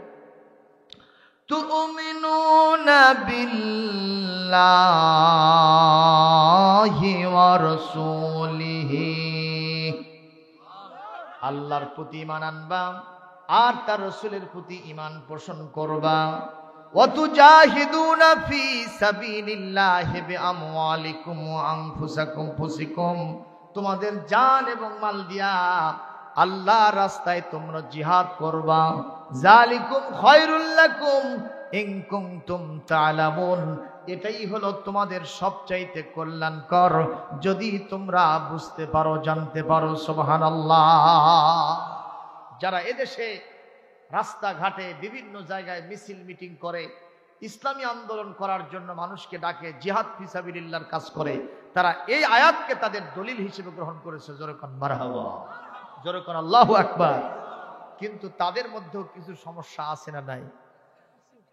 তুমিনুনা বিল্লাহি ওয়া রাসূলিহি, আল্লাহর প্রতি ঈমান আনবা আর তার রাসূলের প্রতি ঈমান পোষণ করবা। ওয়াতুজাহিদুনা ফি সাবিলিল্লাহি বিআমওয়ালিকুম ওয়া আনফুসিকুম, তোমাদের জান এবং মাল দিয়া আল্লাহর রাস্তায় তোমরা জিহাদ করবা। যালিকুম খায়রুল লাকুম ইন কুনতুম তা'লামুন, এটাই হলো তোমাদের সবচাইতে কল্যাণকর যদি তোমরা বুঝতে পারো, জানতে পারো। সুবহানাল্লাহ। যারা এদেশে রাস্তাঘাটে বিভিন্ন জায়গায় মিছিল মিটিং করে, ইসলামী আন্দোলন করার জন্য মানুষকে ডাকে, জিহাদ ফি সাবিলিল্লাহর কাজ করে, তারা এই আয়াতকে তাদের দলিল হিসেবে গ্রহণ করেছে। জোরে কোন মারহাবা, জোরে কোন আল্লাহু আকবার। কিন্তু তাদের মধ্যেও কিছু সমস্যা আছে না নাই?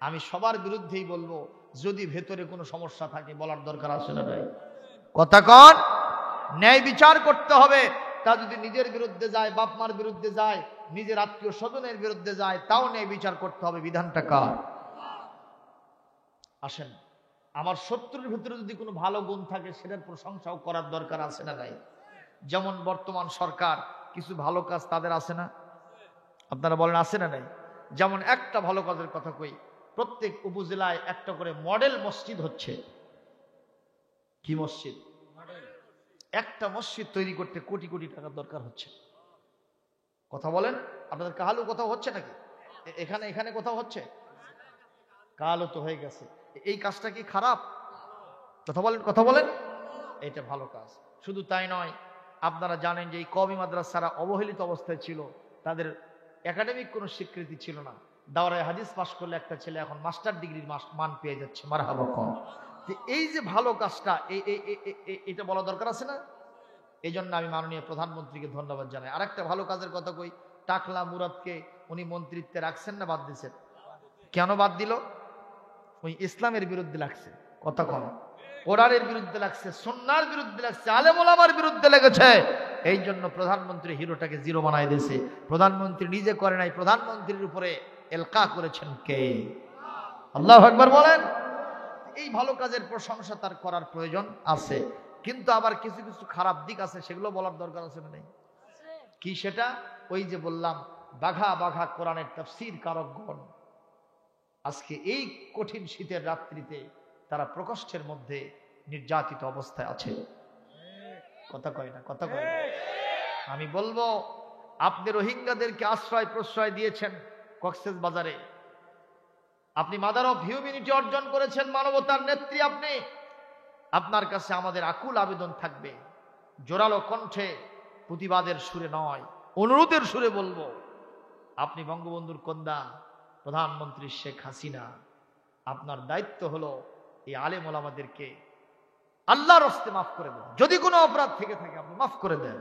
আমি সবার বিরুদ্ধেই বলবো, যদি ভেতরে কোনো সমস্যা থাকে বলার দরকার আছে না নাই? কথা কন, ন্যায় বিচার করতে হবে। তা যদি নিজের বিরুদ্ধে যায়, বাপ মার বিরুদ্ধে যায়, নিজের আত্মীয় স্বজনের বিরুদ্ধে যায়, তাও ন্যায় বিচার করতে হবে। বিধানটা কার? আসেন, আমার শত্রুর ভিতরে যদি কোনো ভালো গুণ থাকে সেটার প্রশংসাও করার দরকার আছে না নাই? যেমন বর্তমান সরকার কিছু ভালো কাজ তাদের আছে না? আপনারা বলেন আছে না নাই? যেমন একটা ভালো কাজের কথা কই, প্রত্যেক উপজেলায় একটা করে মডেল মসজিদ হচ্ছে। কি মসজিদ? একটা মসজিদ তৈরি করতে কোটি কোটি টাকার দরকার হচ্ছে। কথা বলেন, আপনাদের কাহালু কোথাও হচ্ছে নাকি? এখানে এখানে কোথাও হচ্ছে? কালো তো হয়ে গেছে। এই কাজটা কি খারাপ? কথা বলেন, কথা বলেন। এটা ভালো কাজ। শুধু তাই নয়, আপনারা জানেন যে এই কওমি মাদ্রাসারা অবহেলিত অবস্থায় ছিল, তাদের একাডেমিক কোনো স্বীকৃতি ছিল না। দাওরায়ে হাদিস পাশ করলে একটা ছেলে এখন মাস্টার ডিগ্রির মান পেয়ে যাচ্ছে। মারহাবা কম। এই যে ভালো কাজটা, এটা বলা দরকার আছে না? এই জন্য আমি মাননীয় প্রধানমন্ত্রীকে ধন্যবাদ জানাই। আর একটা ভালো কাজের কথা কই, টাকলা মুরাদকে উনি মন্ত্রিত্বে রাখছেন না বাদ দিয়েছেন? কেন বাদ দিল? ওই ইসলামের বিরুদ্ধে লাগছে। কথা কন, কোরআনের বিরুদ্ধে লাগছে, সুন্নাহর বিরুদ্ধে লাগছে, আলেম ওলামার বিরুদ্ধে লেগেছে। এই জন্য প্রধানমন্ত্রী হিরোটাকে জিরো বানাই দিয়েছে। প্রধানমন্ত্রী নিজে করে নাই, প্রধানমন্ত্রীর উপরে এলকা করেছেন কে? আল্লাহু আকবার বলেন। এই ভালো কাজের প্রশংসা তার করার প্রয়োজন আছে, কিন্তু আবার কিছু কিছু খারাপ দিক আছে, সেগুলো বলার দরকার আছে না নেই? কি সেটা? ওই যে বললাম, বাঘা বাঘা কোরআনের তাফসীর কারকগণ আজকে এই কঠিন শীতের রাত্রিতে তারা প্রকোষ্ঠের মধ্যে নির্যাতিত অবস্থায় আছে। কথা কয় না, কথা কয় না। আমি বলবো, আপনি রোহিঙ্গাদেরকে আশ্রয় প্রশ্রয় দিয়েছেন কক্সেস বাজারে, আপনি মাদার অফ হিউম্যানিটি অর্জন করেছেন, মানবতার নেত্রী আপনি। আপনার কাছে আমাদের আকুল আবেদন থাকবে, জোরালো কণ্ঠে, প্রতিবাদের সুরে নয়, অনুরোধের সুরে বলবো, আপনি বঙ্গবন্ধুর কন্যা প্রধানমন্ত্রী শেখ হাসিনা, আপনার দায়িত্ব হলো এই আলেম ওলামাদেরকে আল্লাহর হস্তে মাফ করে দেন। যদি কোনো অপরাধ থেকে থাকে আপনি মাফ করে দেন,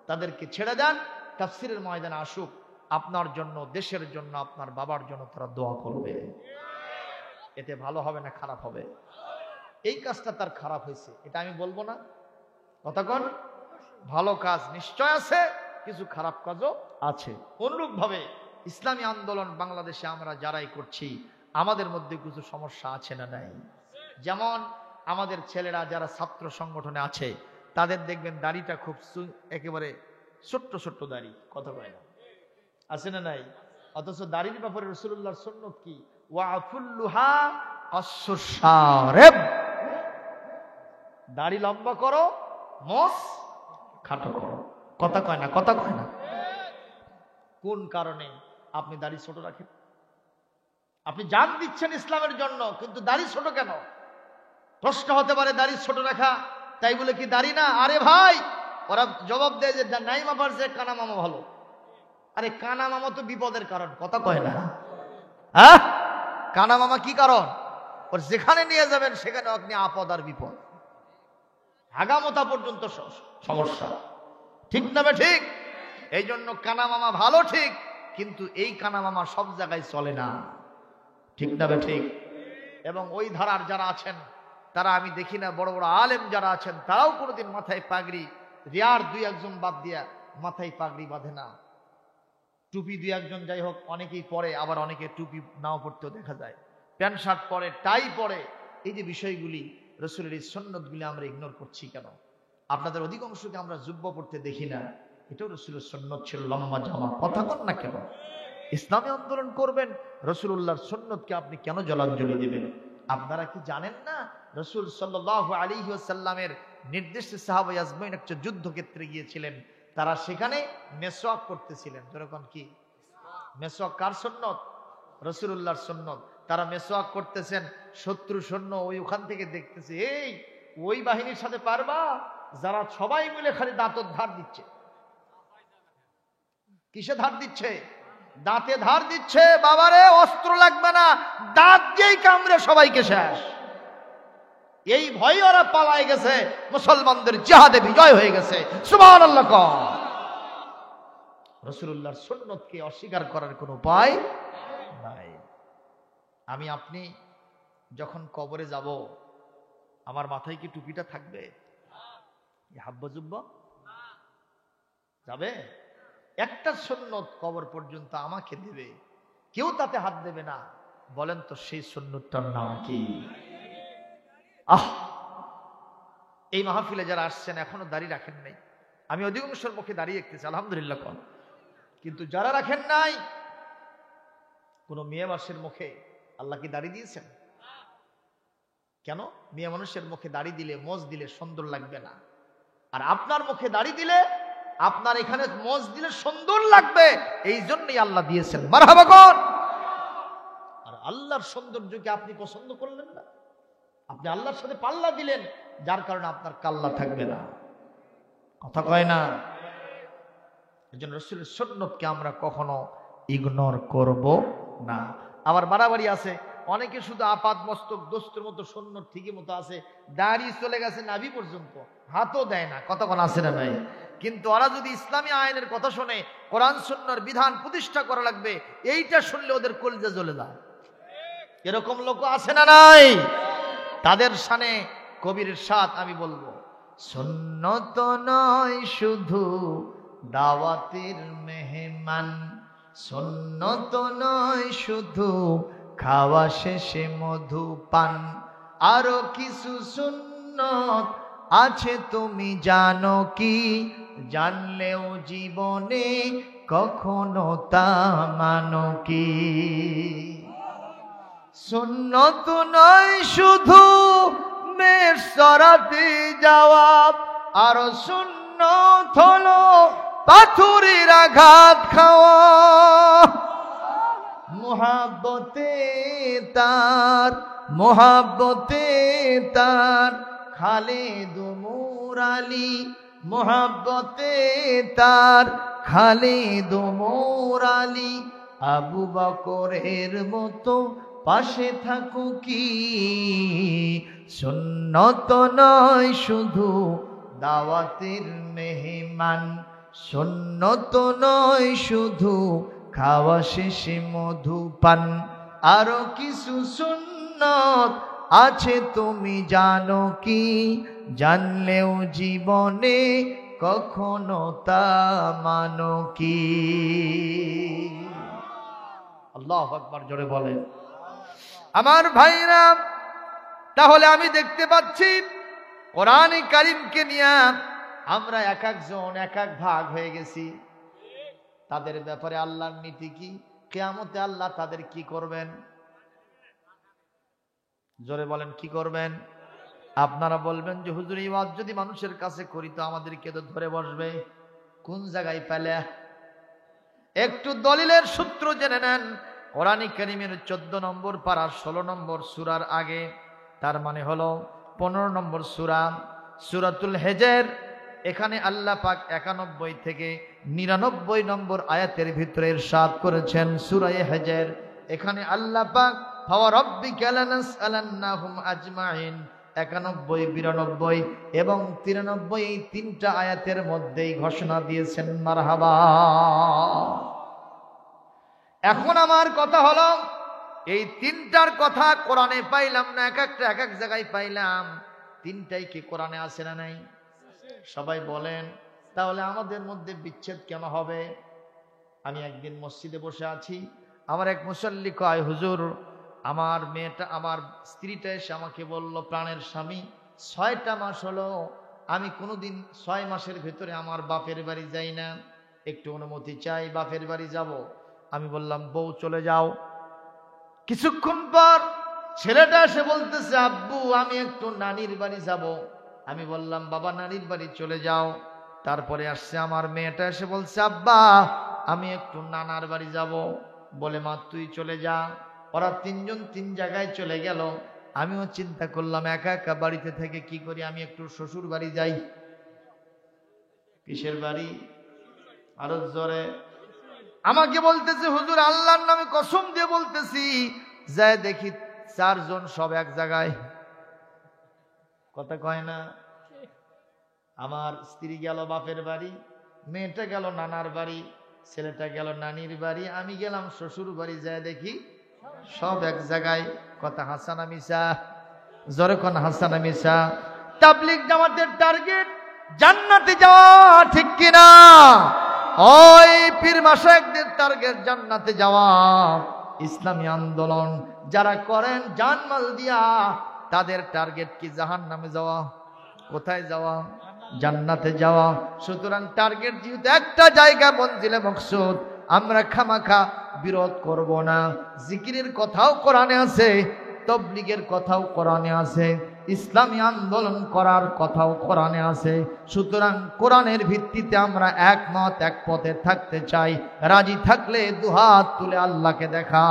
তাদেরকে ছেড়ে দেন, তাফসীরের ময়দানে আসুক। আপনার জন্য, দেশের জন্য, আপনার বাবার জন্য তারা দোয়া করবে। এতে ভালো হবে না খারাপ হবে? এই কাজটা তার খারাপ হয়েছে, এটা আমি বলবো না। কতক্ষণ ভালো কাজ নিশ্চয় আছে, কিছু খারাপ কাজও আছে। অনুরূপ ভাবে ইসলামী আন্দোলন বাংলাদেশে আমরা যারাই করছি, আমাদের মধ্যে কিছু সমস্যা আছে না নাই? যেমন আমাদের ছেলেরা যারা ছাত্র সংগঠনে আছে, তাদের দেখবেন দাড়িটা খুব একেবারে ছোট্ট ছোট্ট দাড়ি। কথা কয় না, আছে না নাই? অথচ দাড়ির ব্যাপারে রাসূলুল্লাহর সুন্নাত কি? ওয়াফুল্লুহা কাসসুশ শারিব, দাড়ি লম্বা করো, মোস খাটো করো। কথা কয় না, কথা কয় না। কোন কারণে আপনি দাড়ি ছোট রাখেন? আপনি জান দিচ্ছেন ইসলামের জন্য, কিন্তু দাড়ি ছোট কেন? প্রশ্ন হতে পারে, দাড়ি ছোট রাখা তাই বলে কি দাড়ি না? আরে ভাই, ওরা জবাব দেয় যে নাই মামার যে কানা মামা ভালো। আরে কানা মামা তো বিপদের কারণ। কথা কয় না? হ্যাঁ, কানা মামা কি কারণ? ওর যেখানে নিয়ে যাবেন সেখানে আপনি আপদ আর বিপদ, হাগামতা পর্যন্ত সমস্যা। ঠিক না বে ঠিক? এই জন্য কানা মামা ভালো ঠিক, কিন্তু এই কানা মামা সব জায়গায় চলে না। ঠিক না বে ঠিক? এবং ওই ধারার যারা আছেন তারা, আমি দেখি না, বড় বড় আলেম যারা আছেন তারাও কোনোদিন মাথায় পাগড়ি, রিয়ার দুই একজন বাদ দিয়া মাথায় পাগড়ি বাঁধে না। টুপি দুই একজন যাই হোক অনেকেই পরে, আবার অনেকে টুপি নাও পড়তেও দেখা যায়, প্যান্ট শার্ট পরে, টাই পরে। এই যে বিষয়গুলি, রাসূলের এই সুন্নতগুলি আমরা ইগনোর করছি কেন? আপনাদের অধিকাংশকে আমরা জুব্ব পড়তে দেখি না, এটাও রাসূলের সুন্নত ছিল, লম্বা জামা। কথা কন না কেন? ইসলামী আন্দোলন করবেন, রাসূলুল্লাহর সুন্নতকে আপনি কেন জলাঞ্জলি দিবেন? আপনারা কি জানেন না, রাসূল সাল্লাল্লাহু আলাইহি ওয়াসাল্লামের নির্দেশে সাহাবা আজমাইন একটা যুদ্ধক্ষেত্রে গিয়েছিলেন, তারা সেখানে মেসওয়াক করতেছিলেন। যেরকম কি মেসওয়াক কার সুন্নত? রাসূলুল্লাহর সুন্নত। তারা মেসওয়াক করতেছেন, শত্রু সৈন্য ওই ওখান থেকে দেখতেছে, এই ওই বাহিনীর সাথে পারবা যারা সবাই মিলে খালি দাঁতর ধার দিচ্ছে। কিসে ধার দিচ্ছে? দাঁতে ধার দিচ্ছে। বাবারে, অস্ত্র লাগবে না, দাঁত দিয়েই কামড়ে সবাইকে শেষ। এই ভয়ে ওরা পালায় গেছে, মুসলমানদের জিহাদে বিজয় হয়ে গেছে। সুবহানাল্লাহ। রাসূলুল্লাহর সুন্নতকে অস্বীকার করার কোনো উপায় নাই। আমি আপনি যখন কবরে যাব, আমার মাথায় কি টুপিটা থাকবে? হাব্বা জুব্বা যাবে? একটা সুন্নত কবর পর্যন্ত আমাকে দেবে, কেউ তাতে হাত দেবে না। বলেন তো সেই সুন্নতটার নাম কি? এই মাহফিলে যারা আসছেন এখনো দাড়ি রাখেন নাই, আমি অধিকাংশের মুখে দাঁড়িয়ে দেখতেছি আলহামদুলিল্লাহ কোন, কিন্তু যারা রাখেন নাই, কোন মেয়ে মানুষের মুখে আল্লাহ কি দাড়ি দিয়েছেন? কেন? মেয়ে মানুষের মুখে দাড়ি দিলে, মোজ দিলে সুন্দর লাগবে না, আর আপনার মুখে দাড়ি দিলে, আপনার এখানে মোজ দিলে সুন্দর লাগবে, এই জন্যই আল্লাহ দিয়েছেন। মারহাবা কোন? আর আল্লাহর সৌন্দর্যকে আপনি পছন্দ করলেন না, আপনি আল্লাহর সাথে পাল্লা দিলেন, যার কারণে আপনার কাল্লা থাকবে না। কথা কয় না? এজন্য রাসূলের সুন্নতকে আমরা কখনো ইগনোর করব না। আবার বাড়াবাড়ি আছে, অনেকে শুধু আপাত মস্তক দোস্তের মতো সুন্নত ঠিকই মতো আছে, দাড়ি চলে গেছে নাভি পর্যন্ত, হাতও দেয় না। কতক্ষণ আছে না ভাই? কিন্তু ওরা যদি ইসলামী আইনের কথা শোনে, কোরআন সুন্নাহর বিধান প্রতিষ্ঠা করা লাগবে, এইটা শুনলে ওদের কলিজা জ্বলে যায়। এরকম লোক আছে না নাই? তাদের শানে কবির সাথ আমি বলবো, সুন্নত নয় শুধু দাওয়াতের মেহমান, সুন্নত নয় শুধু খাওয়া শেষে মধু পান, আরো কিছু সুন্নত আছে তুমি জানো কি? জানলেও জীবনে কখনো তা মানো কি? সুন্নত নয় শুধু মেষ চরাতে যাওয়া, আর সুন্নত হলো পাথরের আঘাত খাওয়া। মোহাব্বতে তার, মোহাব্বতে তার খালেদ মুরালি, মোহাব্বতে তার খালেদ মুরালি, আবু বকরের মতো পাশে থাকো কি? সুন্নত নয় শুধু দাওয়াতের মেহমান, সুন্নত নয় শুধু খাওয়া শেষে মধু পান, আরো কিছু সুন্নত আছে তুমি জানো কি? জানলেও জীবনে কখনো তা মানো কি? আল্লাহু আকবার, জোরে বলেন। আমার ভাইরা, তাহলে আমি দেখতে পাচ্ছি কোরআন কারীমকে নিয়ে আমরা এক একজন এক এক ভাগ হয়ে গেছি। তাদের ব্যাপারে আল্লাহর নীতি কি? কিয়ামতে আল্লাহ তাদের কি করবেন? জোরে বলেন, কি করবেন? আপনারা বলবেন যে হুজুর এই ওয়াজ যদি মানুষের কাছে করি তো আমাদেরকে তো ধরে বসবে। কোন জায়গায় পেলে? একটু দলিলের সূত্র জেনে নেন। কোরআন কারীমের 14 নম্বর পারা 16 নম্বর সূরার আগে, তার মানে হলো 15 নম্বর সূরা, সূরাতুল হিজর, এখানে আল্লাহ পাক 91 থেকে 99 নম্বর আয়াতের ভিতরে ইরশাদ করেছেন সূরা হিজর। এখানে আল্লাহ পাক ফাওয়ারাব্বিকা লানাসআলান্নাহুম আজমাইন 91, 92 এবং 93 এই তিনটা আয়াতের মধ্যেই ঘোষণা দিয়েছেন। মারহাবা। এখন আমার কথা হলো, এই তিনটার কথা কোরআনে পাইলাম না, এক একটা এক এক জায়গায় পাইলাম। তিনটাই কি কোরআনে আছে না নাই? সবাই বলেন। তাহলে আমাদের মধ্যে বিচ্ছেদ কেন হবে? আমি একদিন মসজিদে বসে আছি, আমার এক মুসল্লি কয়, হুজুর আমার মেয়েটা, আমার স্ত্রীটা এসে আমাকে বলল, প্রাণের স্বামী 6টা মাস হলো আমি কোনোদিন 6 মাসের ভেতরে আমার বাপের বাড়ি যাই না, একটু অনুমতি চাই, বাপের বাড়ি যাব। আমি বললাম, বউ চলে যাও। কিছুক্ষণ পর ছেলেটা এসে বলতেছে, আব্বু আমি একটু নানির বাড়ি যাব। আমি বললাম, বাবা নানির বাড়ি চলে যাও। তারপরে আসছে আমার মেয়েটা এসে বলছে, আব্বা আমি একটু নানার বাড়ি যাব। বলে, মা তুই চলে যা। ওরা তিনজন তিন জায়গায় চলে গেল। আমিও চিন্তা করলাম একা একা বাড়িতে থেকে কি করি, আমি একটু শ্বশুর বাড়ি যাই। কিসের বাড়ি? আরো জোরে। আমাকে বলতেছে, হুজুর আল্লাহর নামে কসম দিয়ে বলতেছি, যায় দেখি 4 জন সব এক জায়গায়। কথা কয় না? আমার স্ত্রী গেল বাপের বাড়ি, মেয়েটা গেল নানার বাড়ি, ছেলেটা গেল নানির বাড়ি, আমি গেলাম শ্বশুর বাড়ি। যায় দেখি সব এক জায়গায়। কথা হাসানা মিশা? জোরে কোন হাসানা মিশা? তাবলীগ জামাতের টার্গেট জান্নাতে যাওয়া, ঠিক কিনা? ওই পীর মাশায়েখদের টার্গেট জান্নাতে যাওয়া। ইসলামী আন্দোলন যারা করেন জানমাল দিয়া, তাদের টার্গেট কি জাহান্নামে যাওয়া? কোথায় যাওয়া? জান্নাতে যাওয়া। সুতরাং টার্গেট যেহেতু একটা জায়গা, মঞ্জিলে মকসুদ, আমরা খামাখা বিরোধ করব না। জিকিরের কথাও কোরআনে আছে, তাবলীগের কথাও কোরআনে আছে, ইসলামী আন্দোলন করার কথাও কোরআনে আছে। সুতরাং কোরআনের ভিত্তিতে আমরা একমত, এক পথে থাকতে চাই। রাজি থাকলে দুহাত তুলে আল্লাহকে দেখা।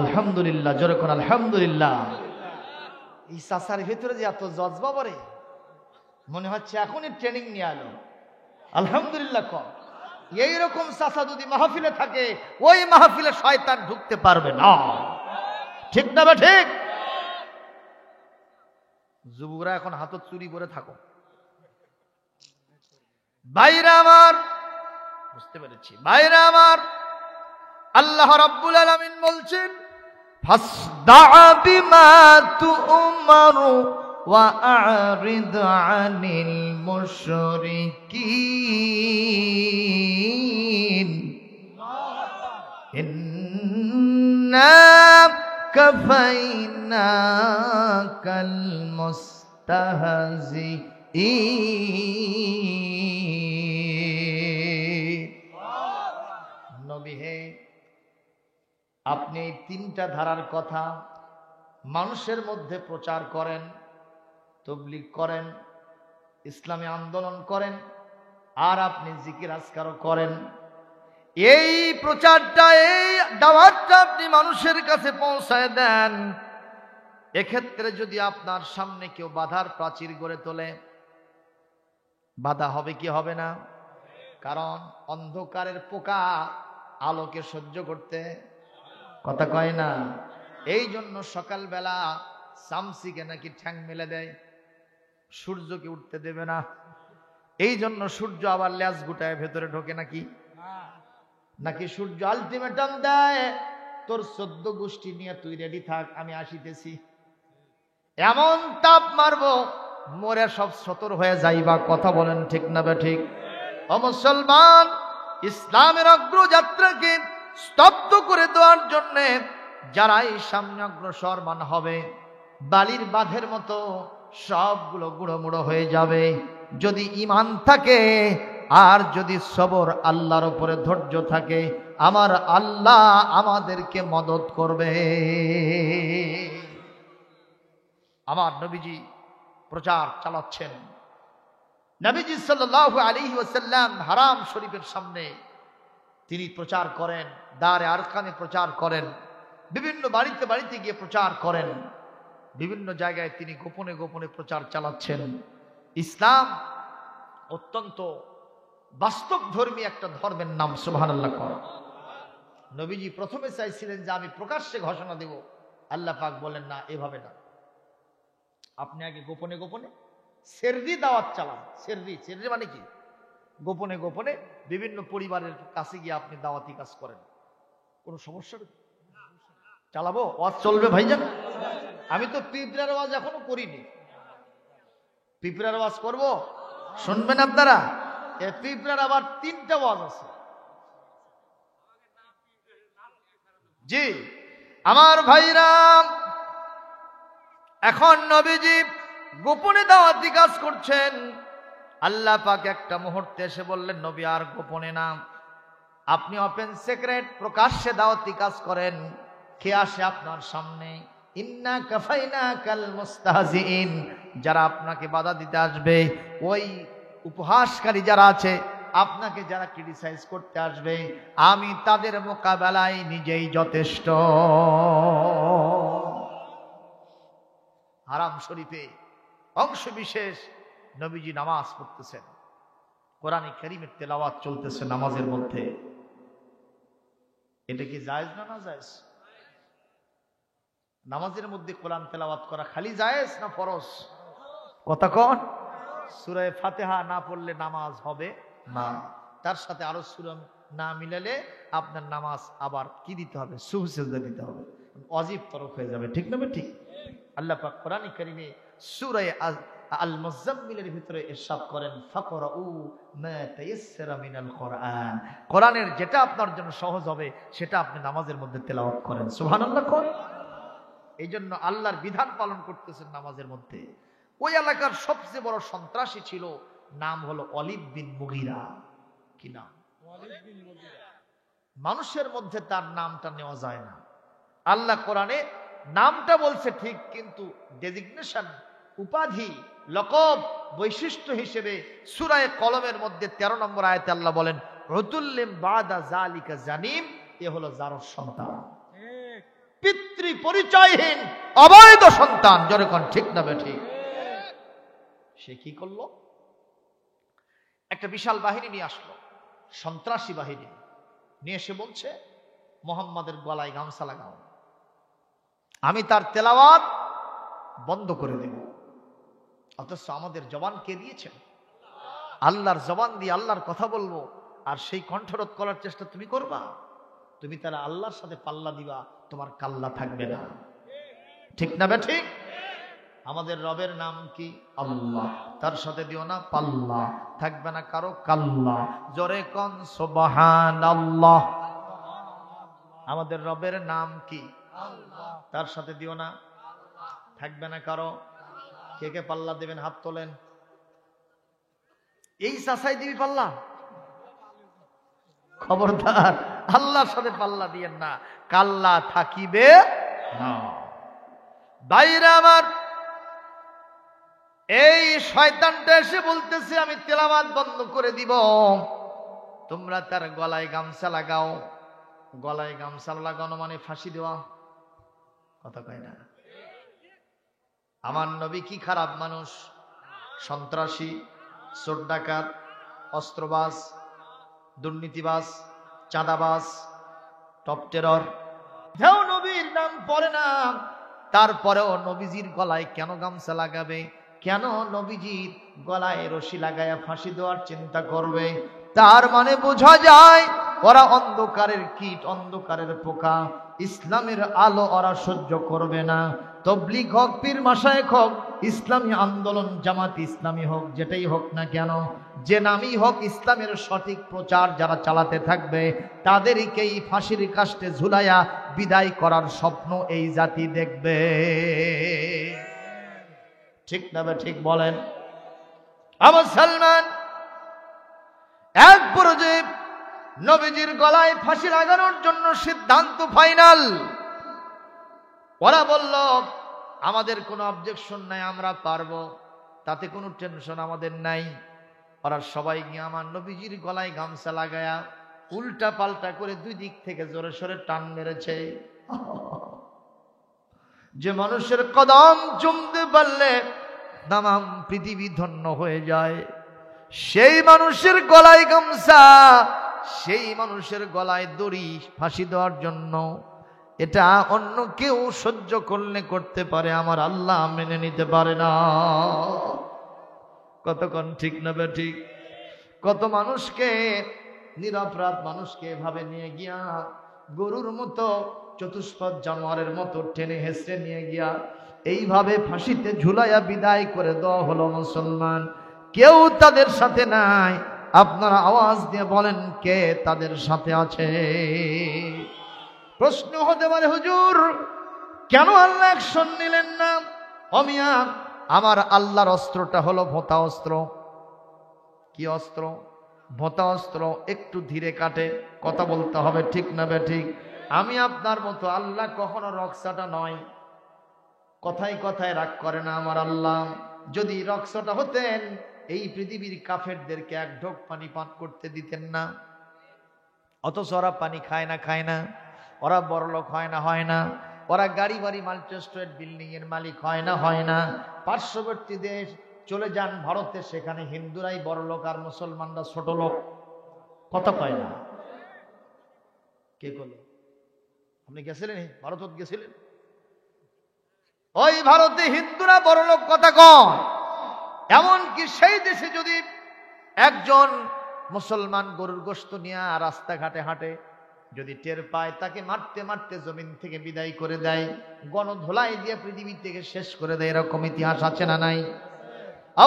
আলহামদুলিল্লাহ, জোরে কোন আলহামদুলিল্লাহ। এই চাচার ভিতরে যে এত জজবা পড়ে, মনে হচ্ছে এখনই ট্রেনিং নিয়ে আলো। আলহামদুলিল্লাহ কম। এইরকম চাচা যদি মাহফিলে থাকে, ওই মাহফিলে শয়তান ঢুকতে পারবে না, ঠিক না? বা ঠিক? যুবকরা এখন হাতত চুরি করে থাকো। ভাইরা আমার, বুঝতে পেরেছি। ভাইরা আমার, আল্লাহ রাব্বুল আলামিন বলছেন, ফাসদা বিমা তু'মারু ওয়া আ'রিদ আনিল মুশরিকিন ইন্না কাফাইনাকাল মুস্তাহজিঈন। নবী হে, আপনি এই তিনটা ধারার কথা মানুষের মধ্যে প্রচার করেন, তাবলীগ করেন, ইসলামী আন্দোলন করেন, আর আপনি জিকির আজকারও করেন। এই প্রচারটা, এই দাওয়াতটা আপনি মানুষের কাছে পৌঁছায় দেন। এক্ষেত্রে যদি আপনার সামনে কেউ বাধার প্রাচীর গড়ে তোলে, বাধা হবে কি হবে না? কারণ অন্ধকারের পোকা আলোকে সহ্য করতে, কথা কয় না? এই জন্য সকালবেলা শামসিকে নাকি ঠ্যাং মেলে দেয়, সূর্যকে উঠতে দেবে না। এই জন্য সূর্য আবার ল্যাজ গুটায় ভেতরে ঢোকে নাকি? নাকি সূর্য আলটিমেটাম দেয়, তোর 14 গোষ্ঠী নিয়ে তুই রেডি থাক, আমি আসিতেছি। এমন তাপ মারবো, মরে সব সতর হয়ে যাইবা। কথা বলেন ঠিক না বে ঠিক? ও মুসলমান, ইসলামের অগ্রযাত্রাকে স্তব্ধ করে দেওয়ার জন্য যারাই সামনে অগ্রসর মান হবে, বালির বাঁধের মতো সবগুলো গুঁড়ো মুড়ো হয়ে যাবে। যদি ঈমান থাকে আর যদি সবর, আল্লাহর উপরে ধৈর্য থাকে, আমার আল্লাহ আমাদেরকে মদত করবে। আমার নবীজি প্রচার চালাচ্ছেন। নবীজি সাল্লাল্লাহু আলাইহি ওয়াসাল্লাম হারাম শরীফের সামনে তিনি প্রচার করেন, দারে আরকামে প্রচার করেন, বিভিন্ন বাড়িতে বাড়িতে গিয়ে প্রচার করেন, বিভিন্ন জায়গায় তিনি গোপনে গোপনে প্রচার চালাচ্ছেন। ইসলাম অত্যন্ত বাস্তব ধর্মী একটা ধর্মের নাম। সুবহানাল্লাহ। নবীজি প্রথমে চাইছিলেন যে আমি প্রকাশ্যে ঘোষণা দেব, আল্লাহ পাক বলেন না, এভাবে না, আপনি আগে গোপনে গোপনে সেররি দাওয়াত চালান। সেররি, সেররি মানে কি? গোপনে গোপনে বিভিন্ন পরিবারের কাছে গিয়ে আপনি দাওয়াতি কাজ করেন। কোনো সমস্যা নেই, চালাবো, ওয়াজ চলবে ভাইজান। আমি তো পিঁপড়ার ওয়াজ এখনো করিনি, পিঁপড়ার ওয়াজ করব, শুনবেন আপনারা? এই পিঁপড়ার আবার 3টা ওয়াজ আছে। জি আমার ভাইরা, এখন নবীজি গোপনে দাওয়াতি কাজ করছেন। আল্লাহ পাক একটা মুহূর্তে এসে বললেন, নবী আর গোপনে না, আপনি ওপেন সিক্রেট প্রকাশ্যে দাওয়াতি কাজ করেন। কে আসে আপনার সামনে? ইন্না কাফাইনাকাল মুস্তাহজিইন, যারা আপনাকে বাধা দিতে আসবে, ওই উপহাসকারী যারা আছে, আপনাকে যারা ক্রিটিসাইজ করতে আসবে, আমি তাদের মোকাবেলায় নিজেই যথেষ্ট। হারাম শরীফে অংশ বিশেষ নবীজি নামাজ পড়তেছেন, কোরআনে কারীমের তেলাওয়াত চলতেছে নামাজের মধ্যে। এটা কি জায়েজ না না জায়েজ? নামাজের মধ্যে কোরআন তেলাওয়াত করা খালি জায়েজ না ফরজ? কথা কোন? সূরা ফাতিহা না পড়লে নামাজ হবে না, তার সাথে আরো সূরা না মিলালে আপনার নামাজ আবার কি দিতে হবে? সুজদা দিতে হবে, ওয়াজিব তরক হয়ে যাবে। ঠিক না ঠিক? আল্লাহ পাক কোরআনে কারিমে সূরা আল মুজাম্মিলের ভিতরে ইরশাদ করেন, ফাকরাউ মা তায়াসসারা মিনাল কোরআন, কোরআনের যেটা আপনার জন্য সহজ হবে সেটা আপনি নামাজের মধ্যে তেলাওয়াত করেন। সুবহানাল্লাহ কোন? এই জন্য আল্লাহর বিধান পালন করতেছেন নামাজের মধ্যে। ওই এলাকার সবচেয়ে বড় সন্ত্রাসী ছিল, নাম হলো ওয়ালিদ বিন মুগীরা। কি নাম? মানুষের মধ্যে তার নামটা নেওয়া যায় না। আল্লাহ কোরআনে নামটা বলছে ঠিক, কিন্তু ডেজিগনেশন, উপাধি, লকব, বৈশিষ্ট্য হিসেবে সূরা কলমের মধ্যে 13 নম্বর আয়াতে আল্লাহ বলেন, উতুল্লিম বাদা যালিকা জানিম, এ হলো জারর সন্তান, পিতৃ পরিচয়হীন অবৈধ সন্তান। জোরে কোন ঠিক না ঠিক? সে কি করলো? একটা বিশাল বাহিনী নিয়ে আসলো, সন্ত্রাসী বাহিনী নিয়ে এসে বলছে, মুহাম্মাদের গলায় গামছা লাগাও, আমি তার তেলাওয়াত বন্ধ করে দেব। অথচ আমাদের জবান কে দিয়েছেন? আল্লাহর জবান দিয়ে আল্লাহর কথা বলবো, আর সেই কণ্ঠরোধ করার চেষ্টা তুমি করবা? তুমি তাহলে আল্লাহর সাথে পাল্লা দিবা, তোমার কাল্লা থাকবে না। ঠিক না ঠিক? আমাদের রবের নাম কি? আল্লাহ, তার সাথে দিও না পাল্লা, থাকবে না কারো কাল্লা। জোরে কোন সুবহানাল্লাহ। আমাদের রবের নাম কি? আল্লাহ, তার সাথে দিও না, থাকবে না কারো। কে কে পাল্লা দেবেন? হাত তোলেন। এই চাচাই দিবি পাল্লা? খবরদার, আল্লাহর সাথে পাল্লা দিয়েন না, কাল্লা থাকিবে না। বাইরে আমার এই শয়তানটা এসে বলতেছে, আমি তেলাওয়াত বন্ধ করে দিব, তোমরা তার গলায় গামছা লাগাও। গলায় গামছা লাগানো মানে ফাঁসি দেওয়া। কথা কয় না? আমার নবী কি খারাপ মানুষ? সন্ত্রাসী, চোর ডাকাত, অস্ত্রবাজ, দুর্নীতিবাজ, চাঁদাবাজ, টপ টেরর। কেউ নবীর নাম পড়ে না, তারপরেও নবীজির গলায় কেন গামছা লাগাবে? কেন নবীজির গলায় রশি লাগায়া ফাঁসি দেওয়ার চিন্তা করবে? তার মানে বোঝা যায় ওরা অন্ধকারের কীট, অন্ধকারের পোকা। ইসলামের আলো ওরা সহ্য করবে না। তবলিগ হোক, পীর মাশায়েখ হোক, ইসলামী আন্দোলন, জামাত ইসলামী হোক, যেটাই হোক না কেন, যে নামই হোক, ইসলামের সঠিক প্রচার যারা চালাতে থাকবে তাদেরকেই ফাঁসির কাস্টে ঝুলাইয়া বিদায় করার স্বপ্ন এই জাতি দেখবে। ঠিক না ঠিক বলেন? আমার সালমান এক পর্যায়ে নবীজির গলায় ফাঁসি লাগানোর জন্য সিদ্ধান্ত ফাইনাল। ওরা বলল, আমাদের কোনো অবজেকশন নাই, আমরা পারবো, তাতে কোনো টেনশন আমাদের নাই। ওরা সবাই গিয়ে আমার নবীজির গলায় গামছা লাগায়া উল্টা পাল্টা করে দুই দিক থেকে জোরে সোরে টান মেরেছে। যে মানুষের কদম চুমতে পারলে তামাম পৃথিবী ধন্য হয়ে যায়, সেই মানুষের গলায় গামছা, সেই মানুষের গলায় দড়ি ফাঁসি দেওয়ার জন্য, এটা অন্য কেউ সহ্য করলে করতে পারে, আমার আল্লাহ মেনে নিতে পারে না। কতক্ষণ ঠিক না ঠিক? কত মানুষকে, নিরপরাধ মানুষকে এভাবে নিয়ে গিয়া গরুর মতো, চতুষ্পদ জানোয়ারের মতো টেনে হেসড়ে নিয়ে গিয়া এইভাবে ফাঁসিতে ঝুলাইয়া বিদায় করে দেওয়া হলো। মুসলমান কেউ তাদের সাথে নাই। আপনারা আওয়াজ দিয়ে বলেন, কে তাদের সাথে আছে? প্রশ্ন হতে পারে, হুজুর কেন আল্লাহ অ্যাকশন নিলেন না? অমিয়া, আমার আল্লাহর অস্ত্রটা হলো ভোঁতা অস্ত্র। কি অস্ত্র? ভোঁতা অস্ত্র, একটু ধীরে কাটে, কথা বলতে হবে। ঠিক না ঠিক? আমি আপনার মতো, আল্লাহ কখনো রক্সাটা নয়, কথায় কথায় রাগ করে না আমার আল্লাহ। যদি রক্সাটা হতেন, এই পৃথিবীর কাফেরদেরকে এক ঢোক পানি পান করতে দিতেন না। অথচ ওরা পানি খায় না, ওরা বড়লোক হয় না, ওরা গাড়ি বাড়ি মাল্টিস্টেট বিল্ডিং এর মালিক হয় না। পার্শ্ববর্তী দেশ চলে যান ভারতে, সেখানে হিন্দুরাই বড়লোক আর মুসলমানরা ছোট লোক। কথা কয় না? কে বলে? আপনি গেছিলেন ভারতত গেছিলেন? ওই ভারতে হিন্দুরা বড়লোক কথা কয়। এমনকি সেই দেশে যদি একজন মুসলমান গরুর গোশত নিয়ে রাস্তাঘাটে হাঁটে, যদি টের পায় তাকে মারতে মারতে জমিন থেকে বিদায় করে দেয়, গণধোলাই দিয়ে পৃথিবী থেকে শেষ করে দেয়। এরকম ইতিহাস আছে না নাই?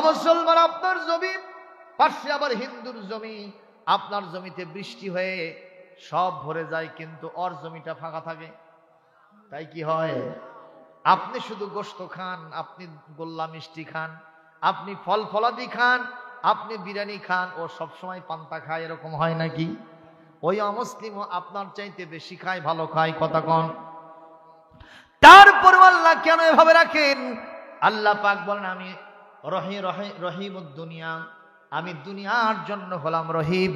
মুসলমান আপনার জমি, পাশে আবার হিন্দুর জমি, আপনার জমিতে বৃষ্টি হয়ে সব ভরে যায়, কিন্তু ওর জমিটা ফাঁকা থাকে। তাই কি হয়? আপনি শুধু গোশত খান, আপনি গোল্লা মিষ্টি খান, আপনি ফল ফলাদি খান, আপনি বিরিয়ানি খান, ও সবসময় পান্তা খায়। এরকম হয় নাকি? ওই অমুসলিমও আপনার চাইতে বেশি খায়, ভালো খায়। কথা কন। তারপর আল্লাহ কেন এভাবে রাখেন? আল্লাহ পাক বলেন, আমি রহিমুদ দুনিয়া, আমি দুনিয়ার জন্য হলাম রহিম।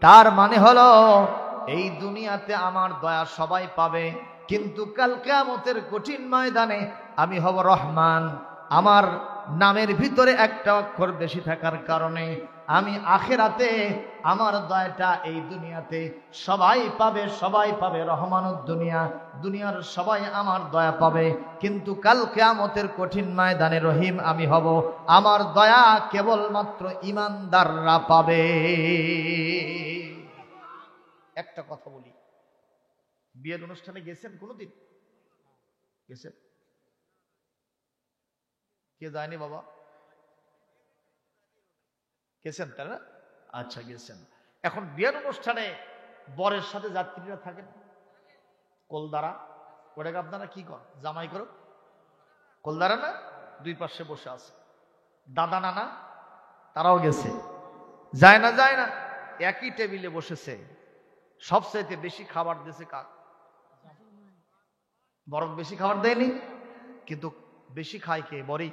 তার মানে হলো এই দুনিয়াতে আমার দয়া সবাই পাবে, কিন্তু কাল কিয়ামতের কঠিন ময়দানে আমি হব রহমান। আমার নামের ভিতরে একটা অক্ষর বেশি থাকার কারণে আমি আখিরাতে আমার দয়াটা এই দুনিয়াতে সবাই পাবে, সবাই পাবে রহমানুদ দুনিয়া, দুনিয়ার সবাই আমার দয়া পাবে, কিন্তু কাল কিয়ামতের কঠিন ময়দানে রহিম আমি হব। আমার দয়া কেবলমাত্র ঈমানদাররা পাবে। একটা কথা বলি, বিয়ের অনুষ্ঠানে গেছেন কোনোদিন? গেছেন? কে যায়নি বাবা? গেছেন তাই না? আচ্ছা, গেছেন। এখন বিয়ের অনুষ্ঠানে বরের সাথে যাত্রীরা থাকেন, কোলদারা, ওটাকে আপনারা কি কর? জামাই করো কোলদারা না? দুই পাশে বসে আছে দাদা নানা, তারাও গেছে। যায় না? যায় না। একই টেবিলে বসেছে, সবচাইতে বেশি খাবার দিয়েছে কাক? বরং বেশি খাবার দেয়নি, কিন্তু বেশি খায় কে? বরই।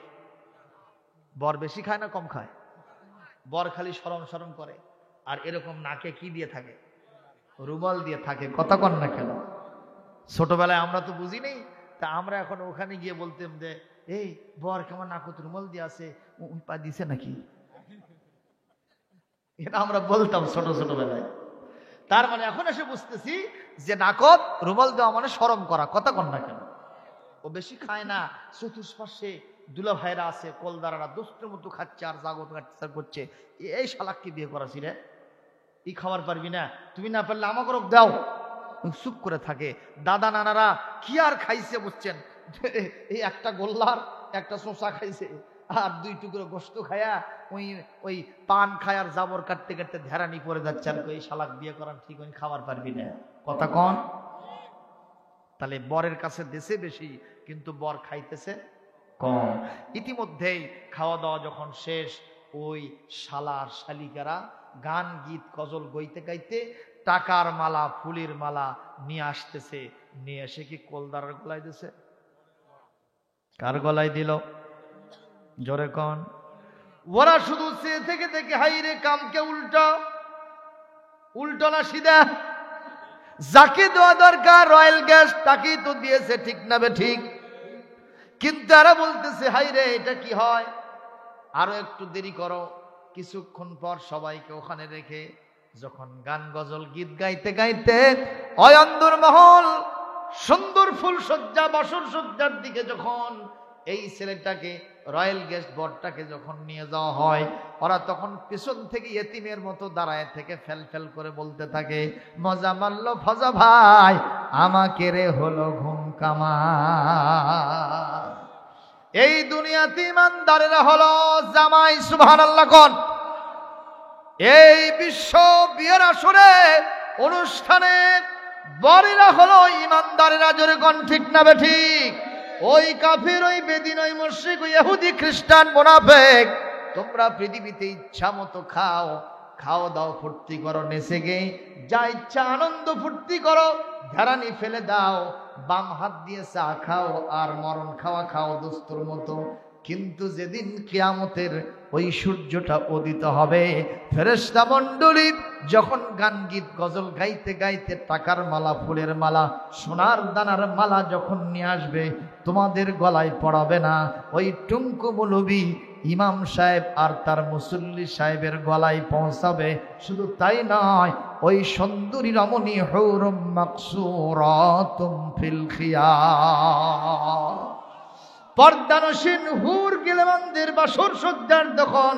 বর বেশি খায় না কম খায়? বর খালি শরম শরম করে, আর এরকম নাকে কি দিয়ে থাকে? রুমাল দিয়ে থাকে। কথা কন না কেন? ছোটবেলায় আমরা তো বুঝি নেই, তা আমরা এখন ওখানে গিয়ে বলতাম যে, এই বর কেমন নাকত রুমাল দিয়ে আছে, পা দিছে নাকি? এটা আমরা বলতাম ছোটবেলায়। তার মানে এখন এসে বুঝতেছি যে নাকত রুমাল দেওয়া মানে শরম করা। কথা কন না কেন? ও বেশি খায় না, চতুষ্পার্শ্বে দুলা ভাইরা আছে, কলদারারা দোস্তের মতো খাচ্ছে আর জাগত করছে। এই শালাককে বিয়ে করাছি রে, ই খাবার পারবি না, তুমি না পারলে আমাকে দাও। চুপ করে থাকে। দাদা নানারা কি আর খাইছে বুঝছেন? এই একটা গোল্লার একটা শোষা খাইছে, আর দুই টুকরো গোশত খায়া ওই পান খায় আর জাবর কাটতে কাটতে ধ্যারানি পরে যাচ্ছে। আর এই শালাক বিয়ে করান ঠিক হয়, খাবার পারবি না। কথা কন। তাহলে বরের কাছে দেশে বেশি, কিন্তু বর খাইতেছে কম। ইতিমধ্যেই খাওয়া দাওয়া যখন শেষ, ওই শালার শালিকারা গান গীত গজল গাইতে গাইতে টাকার মালা ফুলের মালা নিয়ে আসতেছে। নিয়ে এসে কি কোলদারের গলায় দিছে? কার গলায় দিল? জোরে কন। ওরা শুধু চেয়ে থেকে থেকে হাইরে কামকে উল্টো উল্টো না সিধা? যাকে দেওয়া দরকার রয়্যাল গ্যাস তাকেই তো দিয়েছে, ঠিক না বে ঠিক? কিন্তু এরা বলতেছে হাইরে এটা কি হয়, আরো একটু দেরি করো। কিছুক্ষণ পর সবাইকে ওখানে রেখে যখন গান গজল গীত গাইতে গাইতে অয়ন্দর মহল সুন্দর ফুল সজ্জা বাসর সজ্জার দিকে যখন এই ছেলেটাকে রয়্যাল গেস্ট বরটাকে যখন নিয়ে যাওয়া হয়, ওরা তখন পিছন থেকে ইয়েতিমের মতো দাঁড়ায় থেকে ফেল ফেল করে বলতে থাকে, মজা মারলো ফজা ভাই, আমাকে রে হলো ঘুম কামা। এই দুনিয়াতে ইমানদারেরা হলো জামাই। সুবহানাল্লাহ কোন। এই বিশ্ব বিয়ের আসরে অনুষ্ঠানে বরেরা হলো ইমানদারেরা। জোরে কোন, ঠিক না বে ঠিক? ওই কাফির, ওই বেদিন, ওই মুশরিক, ওই ইহুদি, খ্রিস্টান, মুনাফিক, তোমরা পৃথিবীতে ইচ্ছা মতো খাও, খাও দাও, ফুর্তি করো, নেচে গে যা ইচ্ছা আনন্দ ফুর্তি করো, ধ্যারানি ফেলে দাও, বাম হাত দিয়ে চা খাও আর মরণ খাওয়া খাও দোস্তর মতো। কিন্তু যেদিন কিয়ামতের ওই সূর্যটা উদিত হবে। ফেরেশতা মণ্ডলী যখন গান গীত গজল গাইতে গাইতে টাকার মালা, ফুলের মালা, সোনার দানার মালা যখন নিয়ে আসবে, তোমাদের গলায় পড়াবে না, ওই টুঙ্কু মৌলবী ইমাম সাহেব আর তার মুসল্লি সাহেবের গলায় পৌঁছাবে। শুধু তাই নয়, ওই সুন্দরী রমণী হুরুম মাকসুরাতুম ফিল খিয়াম, পর্দানসীন হুর গিলমানদের বাসর সজ্জার তখন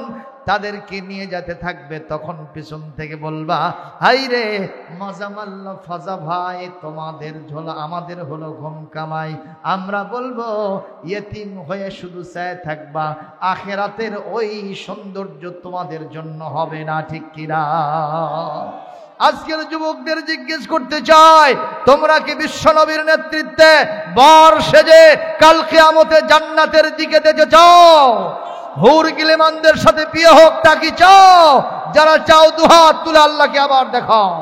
তাদেরকে নিয়ে যেতে থাকবে, তখন পিছন থেকে বলবা, হাই রে মজা মাল্ল ফাজা ভাই, তোমাদের ঝোলা আমাদের হলো ঘুম কামাই। আমরা বলবো ইয়েতিম হয়ে শুধু চায় থাকবা, আখেরাতের ওই সৌন্দর্য তোমাদের জন্য হবে না, ঠিক কিনা? আজকের যুবকদের জিজ্ঞেস করতে চাই, তোমরা কি বিশ্বনবীর নেতৃত্বে বর সেজে কাল কিয়ামতে জান্নাতের দিকে যেতে চাও? হুর গিলেমানদের সাথে বিয়ে হোক তা কি চাও? যারা চাও দুহাত তুলে আল্লাহকে আবার দেখাও।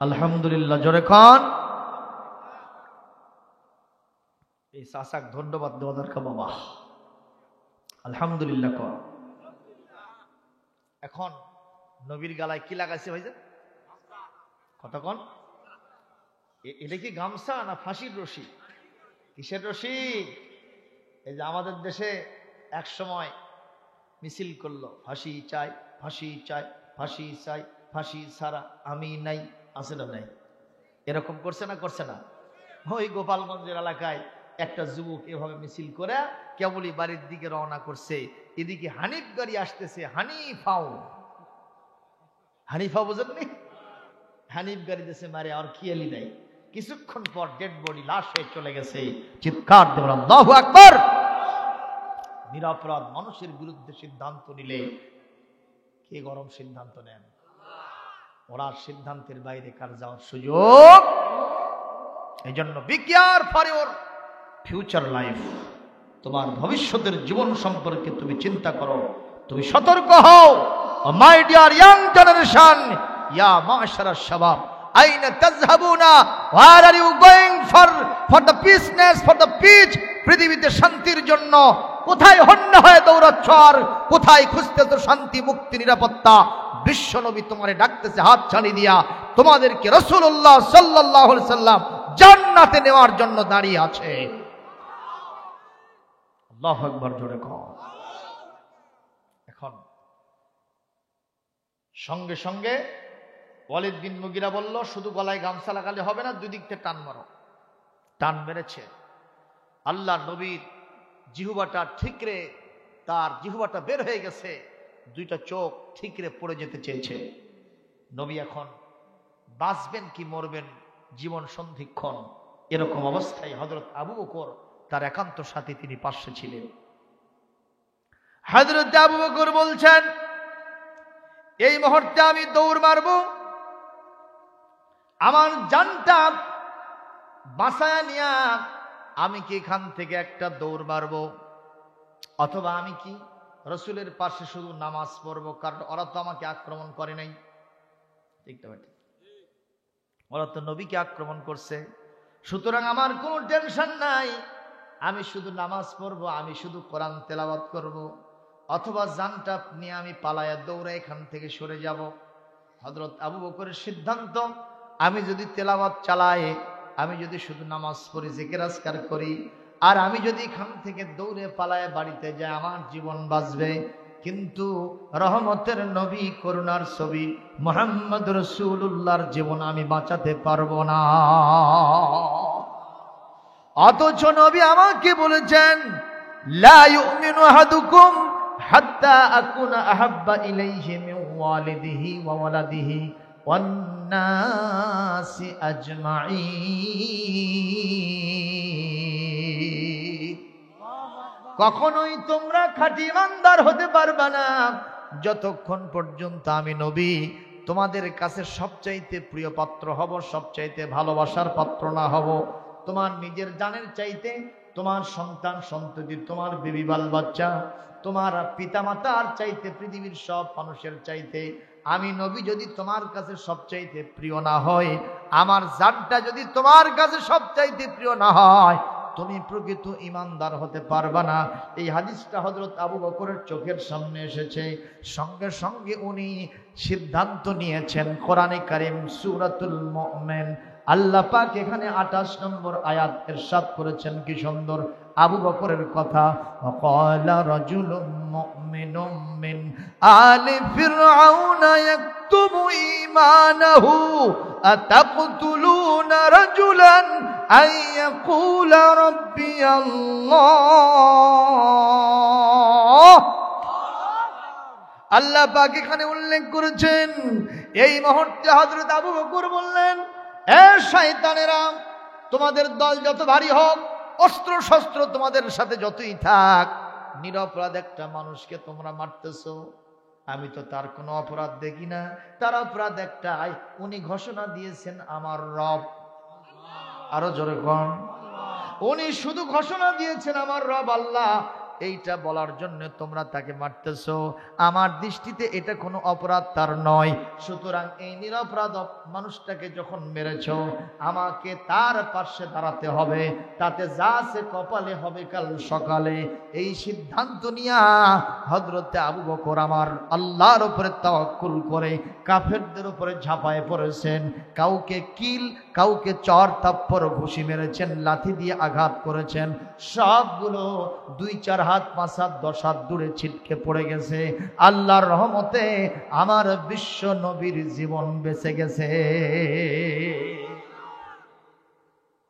আলহামদুলিল্লাহ, জোরে খান। এই চাচাক ধন্যবাদ দেওয়া দরকার বাবা। আলহামদুলিল্লাহ কর। এখন নবীর গালায় কি লাগাইছে ভাইজান? কতক্ষণ? এটা কি গামছা না ফাঁসির রশি? কিসের রশি? এই যে আমাদের দেশে এক সময় মিছিল করলো, ফাঁসি চাই, ফাঁসি চাই, ফাঁসি চাই, ফাঁসি ছাড়া আমি নাই, আছে না নাই? এরকম করছে না করছে না? ওই গোপালগঞ্জের এলাকায় একটা যুবক এভাবে মিছিল করে কেবলই বাড়ির দিকে রওনা করছে, এদিকে হানিফ গাড়ি আসতেছে, হানিফাও, হানিফা বোঝেননি? হানিফ গাড়ি দেশে মারে আর খেয়ালি নাই। কিছুক্ষণ পর ডেড বডি লাশ হয়ে চলে গেছে। চিৎকার দেবেন আল্লাহু আকবার। নিরপরাধ মানুষের বিরুদ্ধে সিদ্ধান্ত নিলে কে গরম সিদ্ধান্ত নেন? ওরা সিদ্ধান্তের বাইরে কার যাওয়ার সুযোগ? এই জন্য be care for your future life. তোমার ভবিষ্যতের জীবন সম্পর্কে তুমি চিন্তা করো, তুমি সতর্ক হও। মাই ডিয়ার ইয়াং জেনারেশন, ইয়া মাশারা শাবাব, আইনা তাযহাবুনা, where are you going for the peaceness, for the peace? পৃথিবীতে শান্তির জন্য কোথায় হন্য হয়ে দৌড়াচ্ছ, আর কোথায় খুঁজতেছ শান্তি, মুক্তি, নিরাপত্তা? বিশ্বনবী তোমারে ডাকতেছে হাত ছাড়ি দিয়া, তোমাদেরকে রাসূলুল্লাহ সাল্লাল্লাহু আলাইহি সাল্লাম জান্নাতে নেওয়ার জন্য দাঁড়িয়ে আছে। আল্লাহু আকবার, জোরে কও। এখন সঙ্গে সঙ্গে ওয়ালিদ বিন মুগিরা বলল, শুধু গলায় গামছা লাগালে হবে না, দুই দিক থেকে টান মারো। টান মেরেছে। আল্লাহ নবীর জিহ্বাটা ঠিকরে, তার জিহ্বাটা বের হয়ে গেছে, দুইটা চোখ ঠিকরে পড়ে যেতে চেয়েছে। নবী এখন বাঁচবেন কি মরবেন, জীবন সন্ধিক্ষণ, এরকম অবস্থায় হযরত আবু বকর তার একান্ত সাথী, তিনি পাশে ছিলেন। হযরত আবু বকর বলছেন, এই মুহূর্তে আমি দৌড় মারব, আমার জানটা বাঁচায়া নিয়া আমি কি এখান থেকে একটা দৌড় মারব, অথবা আমি কি রসুলের পাশে শুধু নামাজ পড়বো? কারণ ওরা তো আমাকে আক্রমণ করে নাই, ঠিক না? ওরা তো নবীকে আক্রমণ করছে। সুতরাং আমার কোনো টেনশন নাই, আমি শুধু নামাজ পড়বো, আমি শুধু কোরআন তেলাওয়াত করব, অথবা জানটা নিয়ে আমি পালায়া দৌড়ে এখান থেকে সরে যাব। হযরত আবু বকরের সিদ্ধান্ত, আমি যদি তেলাওয়াত চালাই, আমি যদি শুধু নামাজ পড়ি, জিকির আজকার করি, আর আমি যদি এখান থেকে দৌড়ে পালায় বাড়িতে যাই, আমার জীবন বাঁচবে, কিন্তু রহমতের নবী, করুণার ছবি মুহাম্মদ রাসূলুল্লাহর জীবন আমি বাঁচাতে পারবো না। অথচ নবী আমাকে বলেছেন, লা ইউমিনু আহাদুকুম হাত্তা আকুনা আহাব্বা ইলাইহি মিন ওয়ালিদিহি ওয়া ওয়ালাদিহি ওয়ান নাসি আজমাইন। কখনোই তোমরা খাঁটি ইমানদার হতে পারবে না যতক্ষণ পর্যন্ত আমি নবী তোমাদের কাছে সবচাইতে প্রিয় পাত্র হব, সবচাইতে ভালোবাসার পাত্র না হব। তোমার নিজের জানের চাইতে, তোমার সন্তান সন্ততি, তোমার বেবি বাল বাচ্চা, তোমার পিতামাতার চাইতে, পৃথিবীর সব মানুষের চাইতে আমি নবী যদি তোমার কাছে সবচাইতে প্রিয় না হয়, আমার জানটা যদি তোমার কাছে সবচাইতে প্রিয় না হয়, তুমি প্রকৃত ঈমানদার হতে পারবা না। এই হাদিসটা হযরত আবু বকরের চোখের সামনে এসেছে, সঙ্গে সঙ্গে উনি সিদ্ধান্ত নিয়েছেন। কোরআনে কারীম সূরাতুল মুমিন আল্লাহ পাক এখানে 28 নম্বর আয়াত ইরশাদ করেছেন, কি সুন্দর আবু বকরের কথা। ওয়াকালা রাজুলুম মুমিনুম মিন আলি ফিরআউনা ইয়াকতুমু ঈমানাহু আতাকতুলুনা রাজুলান আন ইয়াকুলা রাব্বিয়াল্লাহ। আল্লাহ পাক এখানে উল্লেখ করেছেন, এই মুহূর্তে হযরত আবু বকর বললেন, এ শয়তানেরা, তোমাদের দল যত ভারী হোক, অস্ত্র শস্ত্র তোমাদের সাথে যতই থাক, নিরপরাধ একটা মানুষকে তোমরা মারতেছো, আমি তো তার কোনো অপরাধ দেখি না। তার অপরাধ একটাই, উনি ঘোষণা দিয়েছেন আমার রব। আরো জোরে কোন, উনি শুধু ঘোষণা দিয়েছেন আমার রব আল্লাহ। এইটা বলার জন্য তোমরা তাকে মারতেছো, আমার দৃষ্টিতে এটা কোনো অপরাধ তার নয়। সুতরাং এই নিরপরাধ মানুষটাকে যখন মেরেছো, আমাকে তার পাশে দাঁড়াতে হবে, তাতে যা সে কপালে হবে কাল সকালে। এই সিদ্ধান্ত নিয়া হযরতে আবু বকর আমার আল্লাহর উপরে তাওয়াক্কুল করে কাফেরদের উপরে ঝাঁপায় পড়েছেন। কাউকে কিল, কাউকে চর থাপ্পড় ঘুষি মেরেছেন, লাঠি দিয়ে আঘাত করেছেন, সবগুলো 2-4 হাত 5 হাত 10 হাত দূরে ছিটকে পড়ে গেছে। আল্লাহর রহমতে আমার বিশ্ব নবীর জীবন বেঁচে গেছে।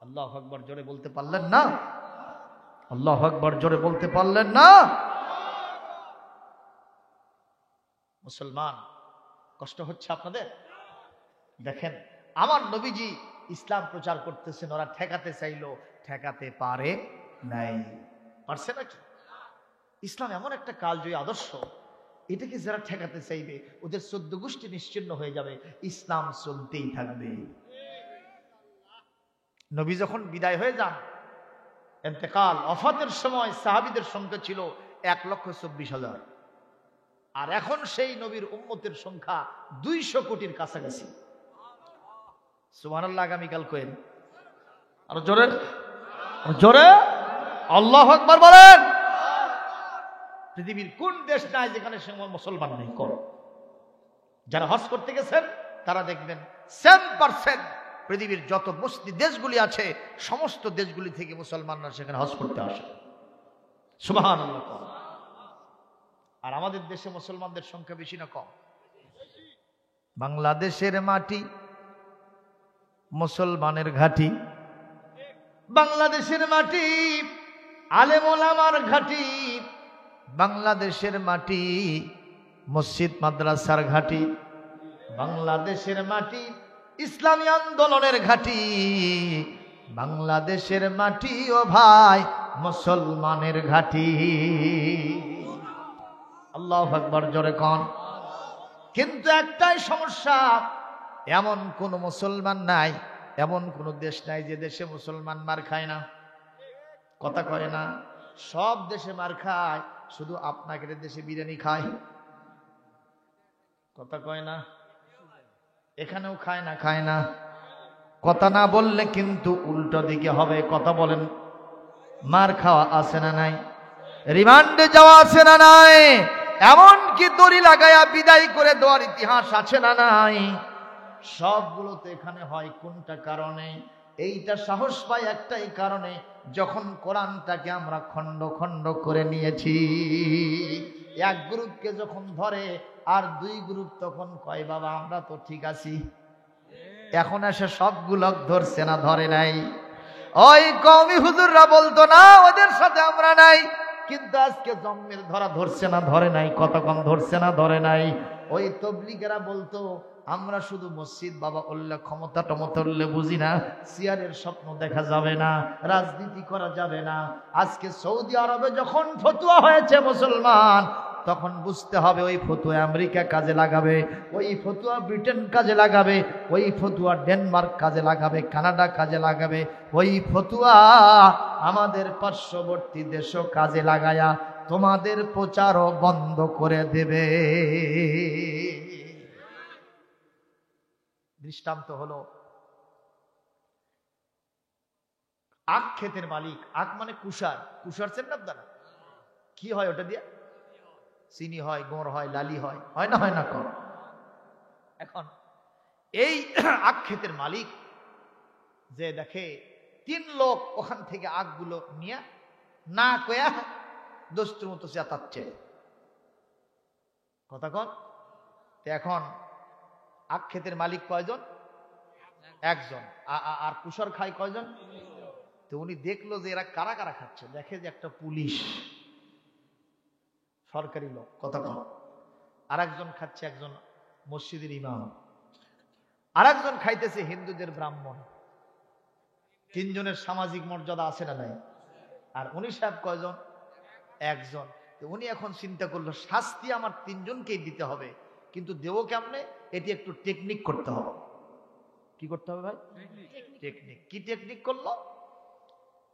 আল্লাহু আকবার জোরে বলতে পারলেন না? আল্লাহু আকবার জোরে বলতে পারলেন না? মুসলমান, কষ্ট হচ্ছে আপনাদের? দেখেন, আমার নবীজি ইসলাম প্রচার করতেছেন, ওরা ঠেকাতে চাইলো, ঠেকাতে পারে নাই। পারছে নাকি? ইসলাম এমন একটা কালজয়ী আদর্শ, এটাকে যারা ঠেকাতে চাইবে ওদের 14 গোষ্ঠী নিশ্চিহ্ন হয়ে যাবে, ইসলাম চলতেই থাকবে। নবী যখন বিদায় হয়ে যান, ইন্তেকাল ওফাতের সময় সাহাবীদের সংখ্যা ছিল 1,24,000, আর এখন সেই নবীর উম্মতের সংখ্যা 200 কোটির কাছাকাছি। সুবহানাল্লাহ, আগামীকাল কইন আর জোরে জোরে আল্লাহু আকবার বলেন। পৃথিবীর কোন দেশ নাই যেখানে মুসলমান নেই? কোন? যারা হজ করতে গেছেন তারা দেখবেন 7% পৃথিবীর যত মুসলিম দেশগুলি আছে সমস্ত দেশগুলি থেকে মুসলমানরা সেখানে হজ করতে আসে। সুবহানাল্লাহ। আর আমাদের দেশে মুসলমানদের সংখ্যা বেশি না কম? বাংলাদেশের মাটি মুসলমানের ঘাঁটি, বাংলাদেশের মাটি আলেম ওলামার ঘাঁটি, বাংলাদেশের মাটি মসজিদ মাদ্রাসার ঘাঁটি, বাংলাদেশের মাটি ইসলামী আন্দোলনের ঘাঁটি, বাংলাদেশের মাটি ও ভাই মুসলমানের ঘাঁটি। আল্লাহু আকবার জোরে কোন। কিন্তু একটাই সমস্যা, এমন কোন মুসলমান নাই, এমন কোন দেশ নাই যে দেশে মুসলমান মার খায় না। কথা কয় না? সব দেশে মার খায়, শুধু আপনাদের দেশে বিরিয়ানি খায়। কথা কয় না? এখানেও খায় না? খায় না? কথা না বললে কিন্তু উল্টো দিকে হবে। কথা বলেন, মার খাওয়া আছে না নাই? রিমান্ডে যাওয়া আছে না নাই? এমন কি দড়ি লাগায়া বিদায় করে দেওয়ার ইতিহাস আছে না নাই? সবগুলোতে এখানে হয়। কোনটা কারণে? এইটা সাহস পাই একটাই কারণে, যখন কোরআনটাকে আমরা খণ্ড খণ্ড করে নিয়েছি। এক গ্রুপকে যখন ধরে আর 2 গ্রুপ তখন কয় বাবা আমরা তো ঠিক আছি। এখন এসে সবগুলো ধরছে না ধরে নাই? ওই কওমি হুজুররা বলতো না ওদের সাথে আমরা নাই, কিন্তু আজকে জম্মের ধরা ধরছে না ধরে নাই? কতক্ষণ ধরছে না ধরে নাই? ওই তবলিগেরা বলতো আমরা শুধু মসজিদ বাবা উল্লেখ ক্ষমতা টমতা উল্লেখ বুঝি না, চেয়ারের স্বপ্ন দেখা যাবে না, রাজনীতি করা যাবে না। আজকে সৌদি আরবে যখন ফতুয়া হয়েছে মুসলমান, তখন বুঝতে হবে ওই ফতুয়া আমেরিকা কাজে লাগাবে, ওই ফতুয়া ব্রিটেন কাজে লাগাবে, ওই ফতুয়া ডেনমার্ক কাজে লাগাবে, কানাডা কাজে লাগাবে, ওই ফতুয়া আমাদের পার্শ্ববর্তী দেশও কাজে লাগায়া তোমাদের প্রচারও বন্ধ করে দেবে। দৃষ্টান্ত হলো আখ ক্ষেতের মালিক। আখ মানে কুষার, কুষার চেন না আপনারা? কি হয় ওটা দিয়ে? চিনি হয়, গোড় হয়, লালি হয়, হয় না? হয় না? কর। এখন এই আখ ক্ষেতের মালিক যে দেখে 3 লোক ওখান থেকে আখগুলো নিয়ে না কয়া দস্তুর মতো চেতাচ্ছে, কথা কন। এখন আখ ক্ষেতের মালিক কয়জন? একজন। আর কুষার খায় কয়জন? তো উনি দেখলো যে এরা কারা কারা খাচ্ছে, দেখে যে একটা পুলিশ সরকারি লোক, কথা কন। আর একজন খাচ্ছে একজন মসজিদের ইমাম, আর একজন খাইতেছে হিন্দুদের ব্রাহ্মণ। 3 জনের সামাজিক মর্যাদা আছে না নাই? আর উনি সাহেব কয়জন? একজন। তো উনি এখন চিন্তা করলো শাস্তি আমার 3 জনকেই দিতে হবে, কিন্তু দেবো কেমনে? এটি একটু টেকনিক করতে হবে। কি করতে হবে ভাই? টেকনিক। কি টেকনিক করলো?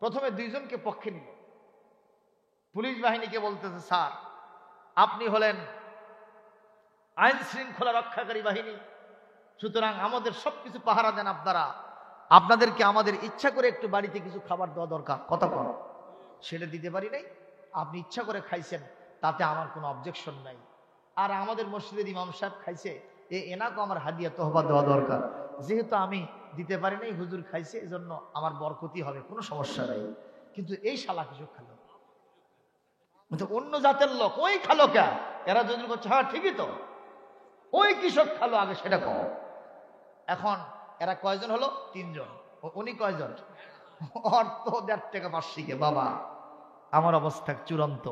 প্রথমে 2 জনকে পক্ষে নিল, পুলিশ বাহিনীকে বলতেছে, স্যার আপনি হলেন আইন শৃঙ্খলা রক্ষাকারী বাহিনী, সুতরাং আমাদের সবকিছু পাহারা দেন আপনারা, আপনাদেরকে আমাদের ইচ্ছা করে একটু বাড়িতে কিছু খাবার দেওয়া দরকার, কথা কর। সেটা দিতে পারি নাই, আপনি ইচ্ছা করে খাইছেন, তাতে আমার কোনো অবজেকশন নাই। আর আমাদের মসজিদের ইমাম সাহেব খাইছে, এনাকে আমার হাদিয়া তহবা দেওয়া দরকার, যেহেতু আমি দিতে পারি নাই, হুজুর খাইছে, এজন্য আমার বরকতি হবে, কোনো সমস্যা নাই। কিন্তু এই শালা কিছু খালো, অন্য জাতের লোক, ওই খালো কে? এরা যদি করছে হ্যাঁ ঠিকই তো, ওই কৃষক খালো, আগে সেটা কম। এখন এরা কয়জন হলো? 3 জন। উনি কয়জন? অর্থ 1.5 টাকা বার্ষিকে। বাবা আমার অবস্থা চূড়ান্ত।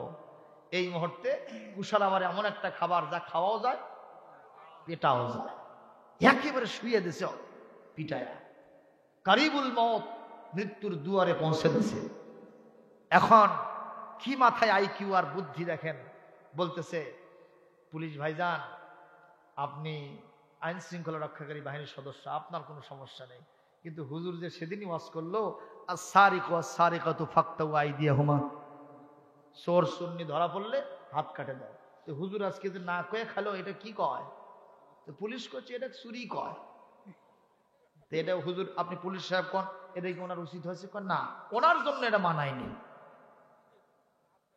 এই মুহূর্তে কুশাল আবার এমন একটা খাবার যা খাওয়াও যায়, পেটাও যায়, একেবারে শুয়ে দিছে পিটায়া, কারিবুল মওত, মৃত্যুর দুয়ারে পৌঁছে দিছে। এখন কি মাথায় আইকিউ আর বুদ্ধি দেখেন, বলতেছে পুলিশ ভাইজান আপনি আইন শৃঙ্খলা রক্ষাকারী বাহিনীর সদস্য, আপনার কোনো সমস্যা নেই, কিন্তু হুজুর যে সেদিনই ওয়াজ করলো আস-সারিকু আস-সারিকাতু ফাকতাউ আইদিয়াহুমা, চোর সুন্নি ধরা পড়লে হাত কাটে দাও। তো হুজুর আজকে যে না কয়ে খালো, এটা কি কয়? তো পুলিশ করছে এটা চুরি কয়। তো এটা হুজুর আপনি পুলিশ সাহেব কোন, এটা কি ওনার উচিত হয়েছে? না, ওনার জন্য এটা মানায়নি।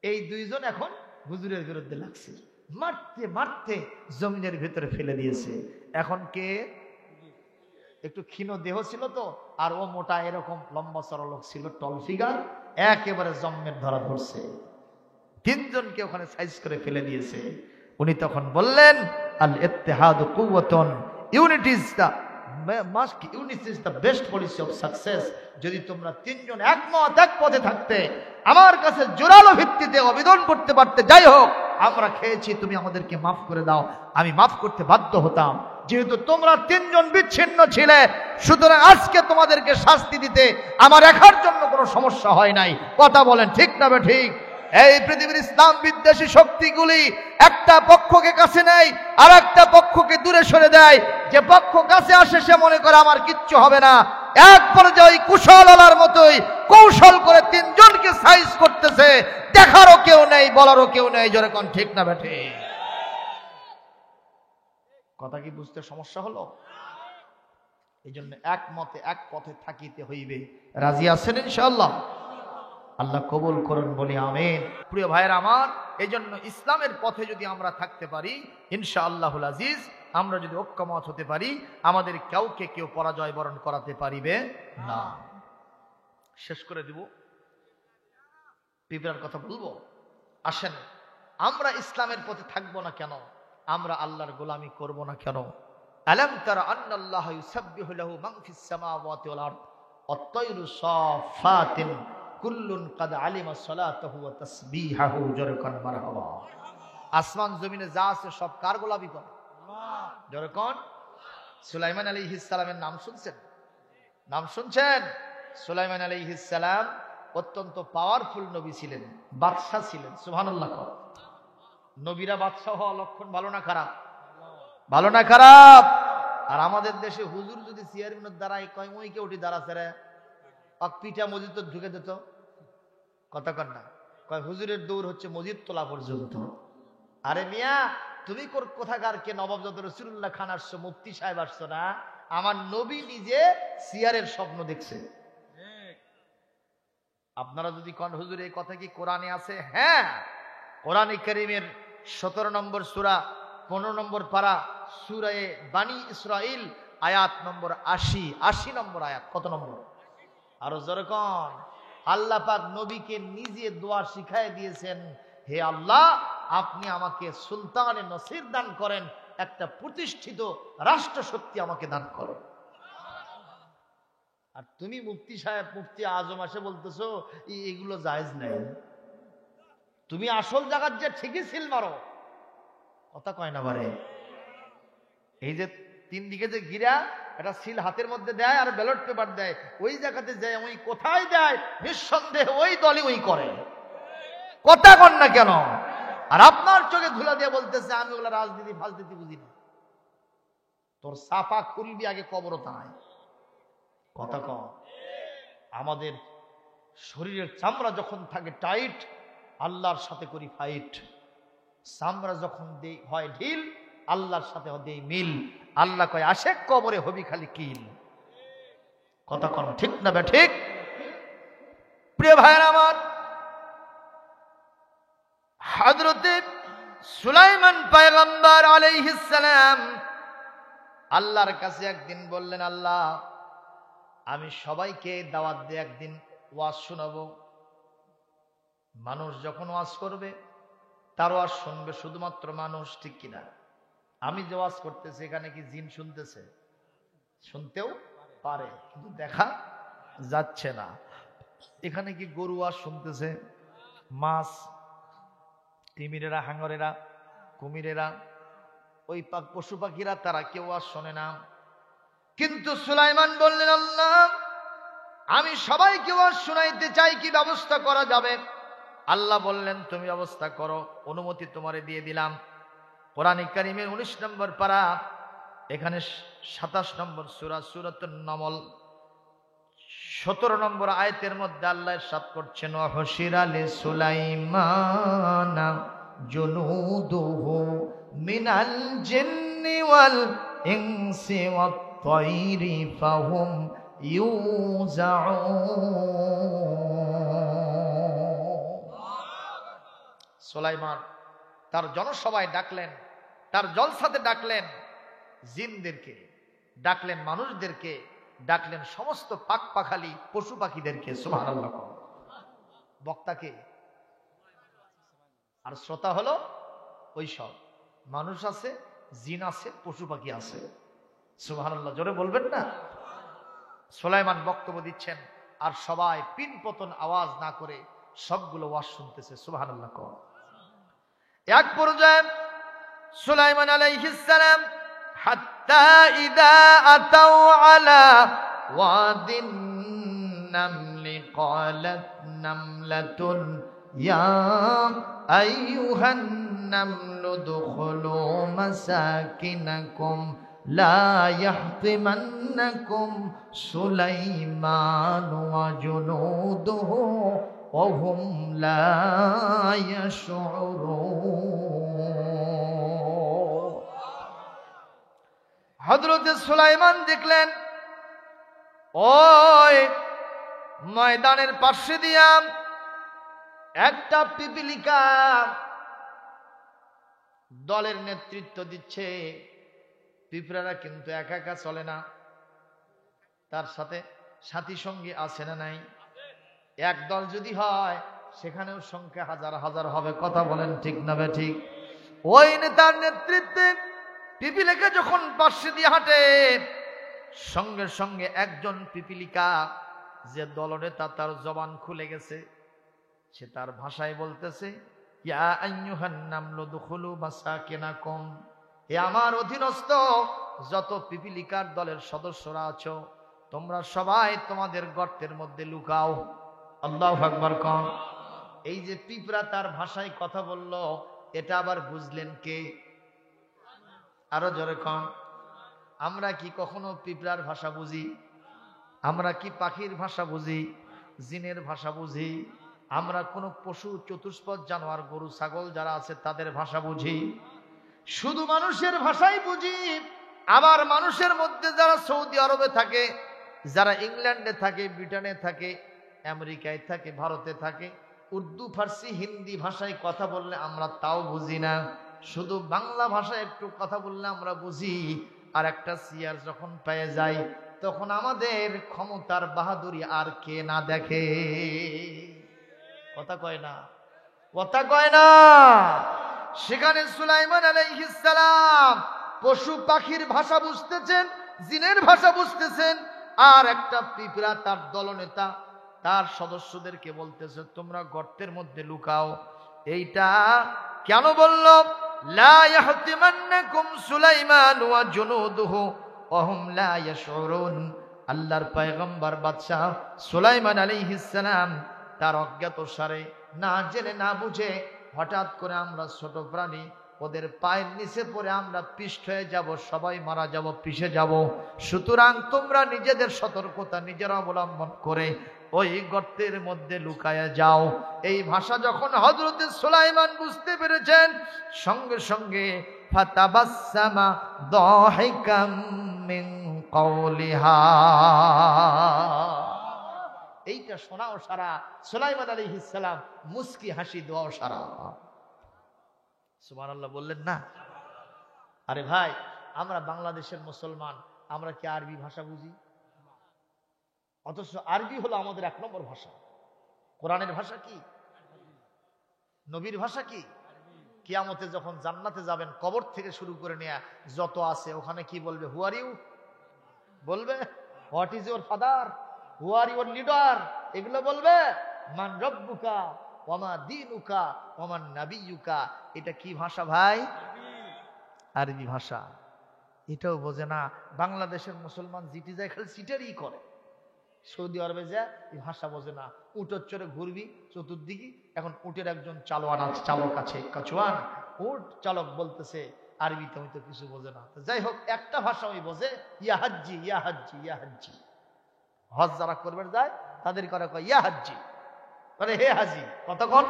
এই 2 জন এখন হুজুরের বিরুদ্ধে লাগছে, মারতে মারতে জমিনের ভেতরে ফেলে দিয়েছে। এখন কে? একটু ক্ষীণ দেহ ছিল তো, আর ও মোটা, এরকম লম্বা চড়া লোক ছিল, টল ফিগার, একেবারে জম্মের ধরা ধরছে। 3 জনকে ওখানে সাইজ করে ফেলে দিয়েছে। উনি তখন বললেন আল ইত্তিহাদু কুওয়াতুন, unity is the best policy of success. যদি তোমরা 3 জন একমত, এক পথে থাকতে আমার কাছে জোরালো ভিত্তিতে আবেদন করতে পারতে, যাই হোক আমরা খেয়েছি, তুমি আমাদেরকে মাফ করে দাও, আমি মাফ করতে বাধ্য হতাম। যেহেতু তোমরা 3 জন বিচ্ছিন্ন ছিলে, সুতরাং আজকে তোমাদেরকে শাস্তি দিতে আমার একার জন্য কোনো সমস্যা হয় নাই। কথা বলেন ঠিক না ঠিক? এই পৃথিবীর ইসলাম বিদ্বেষী শক্তিগুলি একটা পক্ষকে কাছে নেয়, আর একটা পক্ষকে দূরে সরে দেয়। যে পক্ষ কাছে আসে সে মনে করে আমার কিচ্ছু হবে না, এক পর্যায়ে কুশলালার মতোই কৌশল করে 3 জনকে সাইজ করতেছে, দেখারও কেউ নেই, বলারও কেউ নেই। জোরে কোন ঠিক না বেঠে? কথা কি বুঝতে সমস্যা হলো? এই জন্য একমতে এক পথে থাকিতে হইবে। রাজি আছেন ইনশাআল্লাহ? আল্লাহ কবুল করুন, বলি আমিন। প্রিয় ভাইয়েরা আমার, এই জন্য ইসলামের পথে যদি আমরা থাকতে পারি ইনশাআল্লাহুল আজিজ, আমরা যদি ঐক্যমত হতে পারি, আমাদের কাউকে কেউ পরাজয় বরণ করাতে পারিবে না। শেষ করে দিব, পিঁপড়ার কথা বলবো। আসেন, আমরা ইসলামের পথে থাকবো না কেন? আমরা আল্লাহর গোলামি করব না কেন? আলাম তারা আন্নাল্লাহা ইউসাব্বিহু লাহু মান ফিস সামাওয়াতি ওয়াল আরদ ওয়াত-তায়রু সাফাতিন কুল্লুন কাদ আলিমা সালাতাহু ওয়া তাসবিহাহু। জোরকান মারহাবা। আসমান জমিনে যা আছে সব কার গোলামি করে? আল্লাহ। জোরকান। সুলাইমান আলাইহিস সালামের নাম শুনছেন? নাম শুনছেন? সুলাইমান আলাইহিস সালাম অত্যন্ত পাওয়ারফুল নবী ছিলেন, বাদশা ছিলেন। সুবহানাল্লাহ। নবীরা বাদশাহ হওয়া লক্ষণ ভালো না খারাপ? ভালো না খারাপ? আর আমাদের দেশে হুজুর যদি চেয়ারম্যানের দ্বারাই কয় ওই কে উঠি দাঁড়াছে রে, পাক পিঠা মসজিদ ঢুকে দিত, কথা কন না, কয় হুজুরের দৌড় হচ্ছে মসজিদ তোলা পর্যন্ত। আরে মিয়া তুমি কোথাকার কে নবাব যত রসুল্লাহ খান আসছো, মুফতি সাহেব আসছো না? আমার নবী নিজে সিয়ারের স্বপ্ন দেখছে। আপনারা যদি কন হুজুর এই কথা কি কোরআনে আছে? হ্যাঁ, কোরআনে কারীমের 17 নম্বর সূরা 15 নম্বর পারা সূরা বানী ইসরাইল আয়াত নম্বর 80 নম্বর আয়াত। কত নম্বর? আরো জোরে কন। আল্লাহ পাক নবীকে নিজে দোয়া শিখায় দিয়েছেন, হে আল্লাহ আপনি আমাকে সুলতানে নসির দান করেন, একটা প্রতিষ্ঠিত রাষ্ট্র শক্তি আমাকে দান করেন। আর তুমি মুফতি সাহেব মুফতি আজম আসে বলতেছো এগুলো জায়েজ নাই। তুমি আসল জায়গার যে ঠিকই সিল মারো, কথা কয় না বারে। এই যে 3 দিকে যে গিরা, এটা সিল হাতের মধ্যে দেয় আর ব্যালট পেপার দেয়, ওই জায়গাতে যায় ওই কোথায় দেয় নিঃসন্দেহে ওই দলই ওই করে, কথা কন না কেন? আর আপনার চোখে ধুলা দিয়ে বলতেছে আমি ওগুলা রাজনীতি ফাজনীতি বুঝি না। তোর সাফা খুলবি আগে কবরতায়, কথা কন। আমাদের শরীরের চামড়া যখন থাকে টাইট, আল্লাহর সাথে করি ফাইট। চামড়া যখন হয় ঢিল, আল্লাহর সাথে দেই মিল। আল্লাহ কয় আশেক কবরে হবি খালি কিল, কথা কন ঠিক না বে ঠিক? প্রিয় ভাইয়ের আমার, হযরতে সুলাইমান পয়গম্বর আলাইহিস সালাম আল্লাহর কাছে একদিন বললেন, আল্লাহ আমি সবাইকে দাওয়াত দিয়ে একদিন ওয়াজ শোনাবো। মানুষ যখন ওয়াজ করবে তার ওয়াজ শুনবে শুধুমাত্র মানুষ, ঠিক কিনা? আমি যে ওয়াজ করতেছি এখানে কি জিন শুনতেছে? শুনতেও পারে, কিন্তু দেখা যাচ্ছে না। এখানে কি গরু ওয়াজ শুনতেছে? মাছ, তিমিরেরা, হাঙ্গরেরা, কুমিরেরা, ওই পশু পাখিরা তারা কেউ ওয়াজ শোনে না। কিন্তু সুলাইমান বললেন, আল্লাহ আমি সবাইকে ওয়াজ শোনাইতে চাই, কি ব্যবস্থা করা যাবে? আল্লাহ বললেন তুমি ব্যবস্থা করো, অনুমতি তোমারে দিয়ে দিলাম। কোরআনে কারীমের 19 নম্বর পারা, এখানে 27 নম্বর সূরা সূরাতুন নামল 17 নম্বর আয়াতের মধ্যে আল্লাহ ইরশাদ করছেন, ওয়াহশিরা লিসুলাইমানা জুনুদুহু মিনাল জিন্নি ওয়াল ইনসি ওয়াত তায়রি ফাহুম ইউজাউন। সুলাইমান তার জনসভায় ডাকলেন, তার জলসাতে ডাকলেন জিনদেরকে, ডাকলেন মানুষদেরকে, ডাকলেন সমস্ত পাক পাখালি পশু পাখিদেরকে। সুবহানাল্লাহ। বক্তাকে আর শ্রোতা হলো ওই সব মানুষ আছে, জিন আছে, পশু পাখি আছে। সুবহানাল্লাহ, জোরে বলবেন না? সুলাইমান বক্তব্য দিচ্ছেন আর সবাই পিনপতন আওয়াজ না করে সবগুলো ওয়াজ শুনতেছে। সুবহানাল্লাহ। এক পর্যায়ে সুলাইমান আলাইহিস সালাম হাত্তা ইদা আতাউ আলা ওয়াদিন নামলি ক্বালাত নামলাতুন ইয়া আইয়ুহান নামলু দুখুলু মাসাকিনাকুম লা ইয়াহতিমান্নাকুম সুলাইমান ওয়া জুনুদুহু ওয়া হুম লা ইয়াশউরুন। হযরত সুলাইমান দেখলেন ওই ময়দানের পাশে দিয়া একটা পিপিলিকা দলের নেতৃত্ব দিচ্ছে। পিঁপড়ারা কিন্তু একা একা চলে না, তার সাথে সাথী সঙ্গী আছে না নাই? এক দল যদি হয় সেখানেও সংখ্যা হাজার হাজার হবে, কথা বলেন ঠিক না বে ঠিক? ওই নেতার নেতৃত্বে পিপিলিকা যখন পাশে দিয়ে হাঁটে, সঙ্গে সঙ্গে একজন পিপিলিকা যে দলনেতা তার জবান খুলে গেছে, সে তার ভাষায় বলতেছে, ইয়া আইয়ুহান নামলু দুখুলু মাসাকিনাকুম, হে আমার অধীনস্থ যত পিপিলিকার দলের সদস্যরা আছো, তোমরা সবাই তোমাদের গর্তের মধ্যে লুকাও। আল্লাহু আকবার। কোন এই যে পিঁপড়া তার ভাষায় কথা বলল, এটা আবার বুঝলেন কে? আরো জোরে কন। আমরা কি কখনো পিঁপড়ার ভাষা বুঝি? আমরা কি পাখির ভাষা বুঝি? জিনের ভাষা বুঝি? আমরা কোনো পশু চতুষ্পদ জানোয়ার গরু ছাগল যারা আছে তাদের ভাষা বুঝি? শুধু মানুষের ভাষাই বুঝি। আবার মানুষের মধ্যে যারা সৌদি আরবে থাকে, যারা ইংল্যান্ডে থাকে, ব্রিটেনে থাকে, আমেরিকায় থাকে, ভারতে থাকে, উর্দু ফার্সি হিন্দি ভাষায় কথা বললে আমরা তাও বুঝি না। শুধু বাংলা ভাষায় একটু কথা বললে আমরা বুঝি। আর একটা চেয়ার যখন পেয়ে যাই তখন আমাদের ক্ষমতার বাহাদুরি আর কে না দেখে? কথা কয় না, কথা কয় না। সেখানে সুলাইমান আলাইহিস সালাম পশু পাখির ভাষা বুঝতেছেন, জিনের ভাষা বুঝতেছেন। আর একটা পিঁপড়া তার দলনেতা তার সদস্যদেরকে বলতেছে তোমরা গর্তের মধ্যে লুকাও। এইটা কেন বলল? লা ইয়াহতিমান্নাকুম সুলাইমান ওয়া জুনুদুহু ওয়া হুম লা ইয়াশউরুন। আল্লাহর পয়গম্বর বাদশাহ সুলাইমান আলাইহিস সালাম তার অজ্ঞাতসারে, না জেনে না বুঝে হঠাৎ করে আমরা ছোট প্রাণী ওদের পায়ের নিচে পড়ে আমরা পিষ্ট হয়ে যাব, সবাই মারা যাব, পিষে যাব। সুতরাং তোমরা নিজেদের সতর্কতা নিজেরা অবলম্বন করে ওই গর্তের মধ্যে লুকায়া যাও। এই ভাষা যখন হযরত সুলাইমান বুঝতে পেরেছেন, সঙ্গে সঙ্গে ফাতাবাসসামা দাহিকাম মিন কওলিহা। এইটা শোনাও সারা সুলাইমান আলাইহিস সালাম মুস্কি হাসি দোয়াও সারা। সুবহানাল্লাহ বললেন না? আরে ভাই, আমরা বাংলাদেশের মুসলমান, আমরা কি আরবি ভাষা বুঝি? অথচ আরবি হলো আমাদের 1 নম্বর ভাষা। কোরআনের ভাষা কি? নবীর ভাষা কি? কিয়ামতে যখন জান্নাতে যাবেন, কবর থেকে শুরু করে নিয়ে যত আছে ওখানে কি বলবে? হু আর ইউ বলবে? What is your father? Who are your leader? এগুলো বলবে? মান রব্বুকা ওয়া মা দীনুকা ওয়া মান নাবিয়ুকা। এটা কি ভাষা ভাই? আরবি ভাষা। এটাও বোঝে না। বাংলাদেশের মুসলমান জিটি যায় খালি সিটারই করে। সৌদি আরবে যায় এই ভাষা বোঝে না। উটের চড়ে ঘুরবি চতুর্দিকে। এখন উটের একজন চালোয়ান আছে, চালক আছে, কাচুয়ান। উট চালক বলতেছে আরবিতে, হয়তো কিছু বোঝে না। যাই হোক, একটা ভাষা ওই বোঝে, ইয়া হাজ্জি ইয়া হাজ্জি ইয়া হাজ্জি। হজ যারা করবেন যায় তাদের করে কয় ইয়া হাজ্জি, মানে হে হাজি। কতক্ষণ?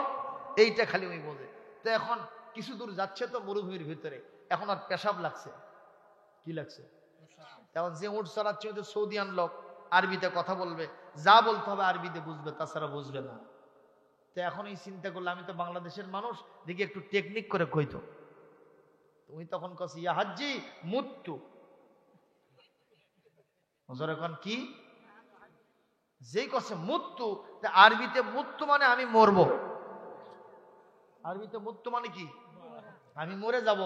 এইটা খালি ওই বোঝে। তো এখন কিছু দূর যাচ্ছে তো মরুভূমির ভিতরে, এখন আর পেশাব লাগছে। কি লাগছে? এখন যে উট চালাচ্ছে ওই সৌদিয়ান লোক, আরবিতে কথা বলবে, যা বলতে হবে আরবিতে বুঝবে, তাছাড়া বুঝবে না। তো এখন এই চিন্তা করলে আমি তো বাংলাদেশের মানুষ, দেখি একটু টেকনিক করে কইতো। তুমি তখন কছি ইয়া হাজ্জি মুত্তু। এখন কি যেই কছে মুত্তু, আরবিতে মুত্তু মানে আমি মরবো। আরবিতে মুত্তু মানে কি? আমি মরে যাব।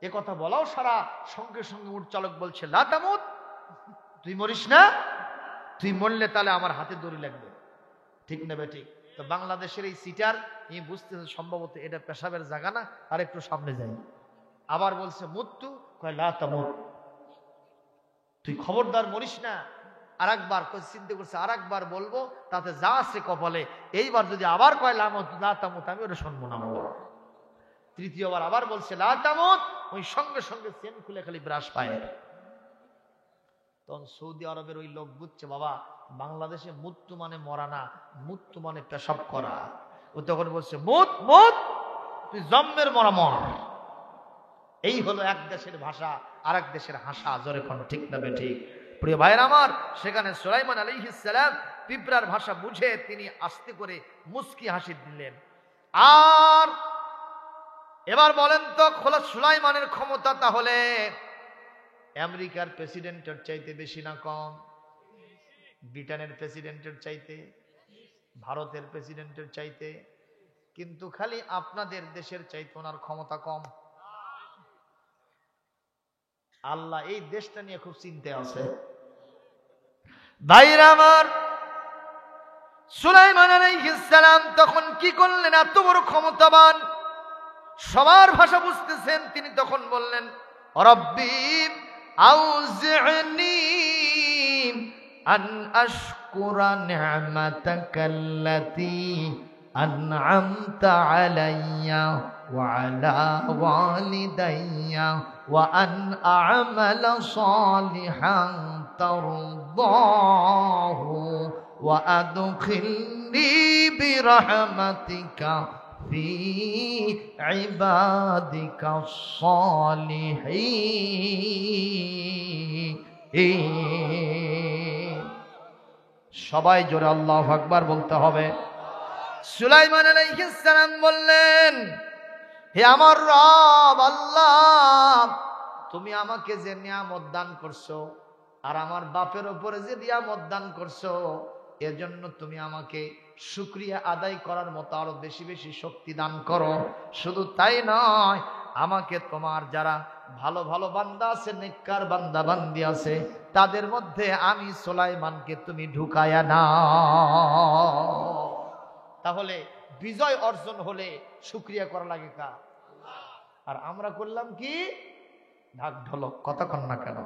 এ কথা বলাও সারা। সঙ্গে সঙ্গে উট চালক বলছে লা তামুত, তুই মরিস না, তুই মরলে তাহলে আমার হাতে দড়ি লাগবে। ঠিক নেবে ঠিক। তো বাংলাদেশের এই সিটার এই বুঝতেছে সম্ভবত এটা পেশাবের জায়গা না, আর একটু সামনে যাই। আবার বলছে মুত্তু, কয় লা তামুত, তুই খবরদার মরিস না। আর একবার চিন্তা করছে, আর একবার বলবো তাতে যা আছে কপালে। এইবার যদি আবার কয় লা তামুত, আমি ওটা শুনবো না। তৃতীয়বার আবার বলছে লা তামুত, ওই সঙ্গে সঙ্গে চেন খুলে খালি ব্রাশ পায়। তখন সৌদি আরবের ওই লোক বুঝছে বাবা, বাংলাদেশে মৃত্যু মানে মরা না, মৃত্যু মানে পেশাব করা। ও তখন বলছে মুত মুত, তুই জন্মের মরা মর। এই হলো এক দেশের ভাষা আর এক দেশের হাসা। জোরে কোন ঠিক না ঠিক? প্রিয় ভাইয়ের আমার, সেখানে সুলাইমান আলাইহিস সালাম পিঁপড়ার ভাষা বুঝে তিনি আস্তে করে মুস্কি হাসি দিলেন। আর এবার বলেন তো, খোলা সুলাইমানের ক্ষমতা তাহলে আমেরিকার প্রেসিডেন্টের চাইতে বেশি না কম? ব্রিটেনের প্রেসিডেন্টের চাইতে, ভারতের প্রেসিডেন্টের চাইতে। কিন্তু খালি আপনাদের দেশের চাইতে ওনার ক্ষমতা কম। আল্লাহ এই দেশটা নিয়ে খুব চিন্তায় আছে। ভাইরা আমার, সুলাইমান আলাইহিস সালাম তখন কি করলেন? এত বড় ক্ষমতাবান, সবার ভাষা বুঝতেছেন। তিনি তখন বললেন রব্বি আউজি'নি আন আশকুরা নি'মাতাকাল্লাতী আন'আমতা আলাইয়া وعلى والدي وأن أعمل صالحا ترضاه وأدخلني برحمتك في عبادك الصالحين সবাই জোরে আল্লাহু আকবার বলতে হবে। সুলাইমান আলাইহিস সালাম বললেন, হে আমার রব আল্লাহ, তুমি আমাকে যে নিয়ামত দান করছো আর আমার বাপের উপরে যে নিয়ামত দান করছো, এজন্য তুমি আমাকে শুকরিয়া আদায় করার মতো আরো বেশি বেশি শক্তি দান করো। শুধু তাই নয়, আমাকে তোমার যারা ভালো ভালো বান্দা আছে, নেককার বান্দা বান্দি আছে, তাদের মধ্যে আমি সুলাইমানকে তুমি ঢুকায়া নাও। তাহলে বিজয় অর্জন হলে শুকরিয়া করা লাগে কার? আর আমরা করলাম কি? ঢাক ঢোলক, কথা কন না কেন?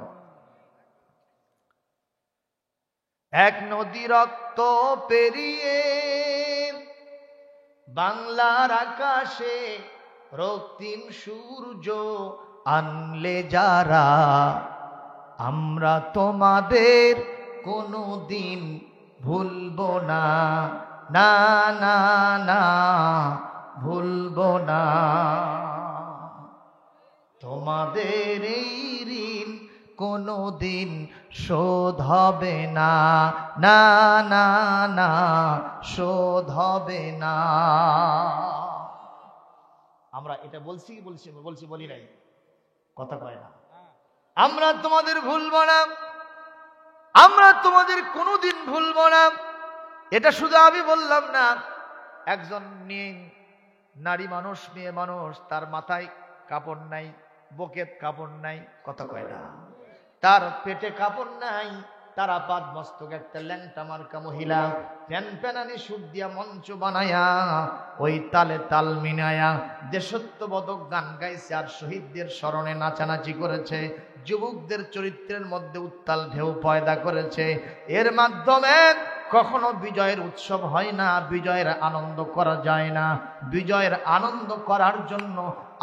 এক নদী রক্ত পেরিয়ে বাংলার আকাশে রক্তিম সূর্য আনলে যারা, আমরা তোমাদের কোনো দিন ভুলবো না, না না না ভুলবো না। তোমাদের এই ঋণ কোনো দিন শোধ হবে না, না না না শোধ হবে না। আমরা এটা বলছি বলি নাই, কথা কয় না। আমরা তোমাদের ভুলবো না, আমরা তোমাদের কোনোদিন ভুলবো না। এটা শুধু আমি বললাম না, একজন নারী মানুষ, মেয়ে মানুষ, তার মাথায় কাপড় নাই, বুকে কাপড় নাই, কথা কয় না, তার পেটে কাপড় নাই, তার আপাদ মস্তক একটা ল্যাংটা মার্কা মহিলা প্যান প্যানানি সুর দিয়া মঞ্চ বানায়া ওই তালে তাল মিনায়া দেশত্ববোধক গান গাইছে আর শহীদদের স্মরণে নাচানাচি করেছে, যুবকদের চরিত্রের মধ্যে উত্তাল ঢেউ পয়দা করেছে। এর মাধ্যমে কখনো বিজয়ের উৎসব হয় না, বিজয়ের আনন্দ করা যায় না। বিজয়ের আনন্দ করার জন্য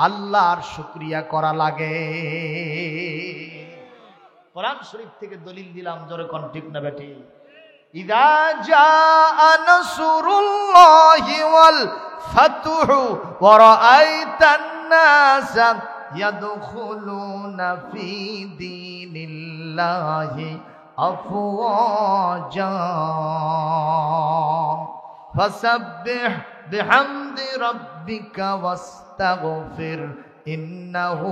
আল্লাহর শুকরিয়া করা লাগে। কোরআন শরীফ থেকে দলিল দিলাম, জোরে কোন ঠিক না বেটি? ইযা জাআ নাসরুল্লাহি ওয়াল ফাতহু ওয়া রাআইতান নাসা ইয়াদখুলুনা ফি দীনিল্লাহি আফওয়াজা ফাসাব্বিহ বিহামদি রাব্বিকা ওয়াস্তাগফির ইন্নাহু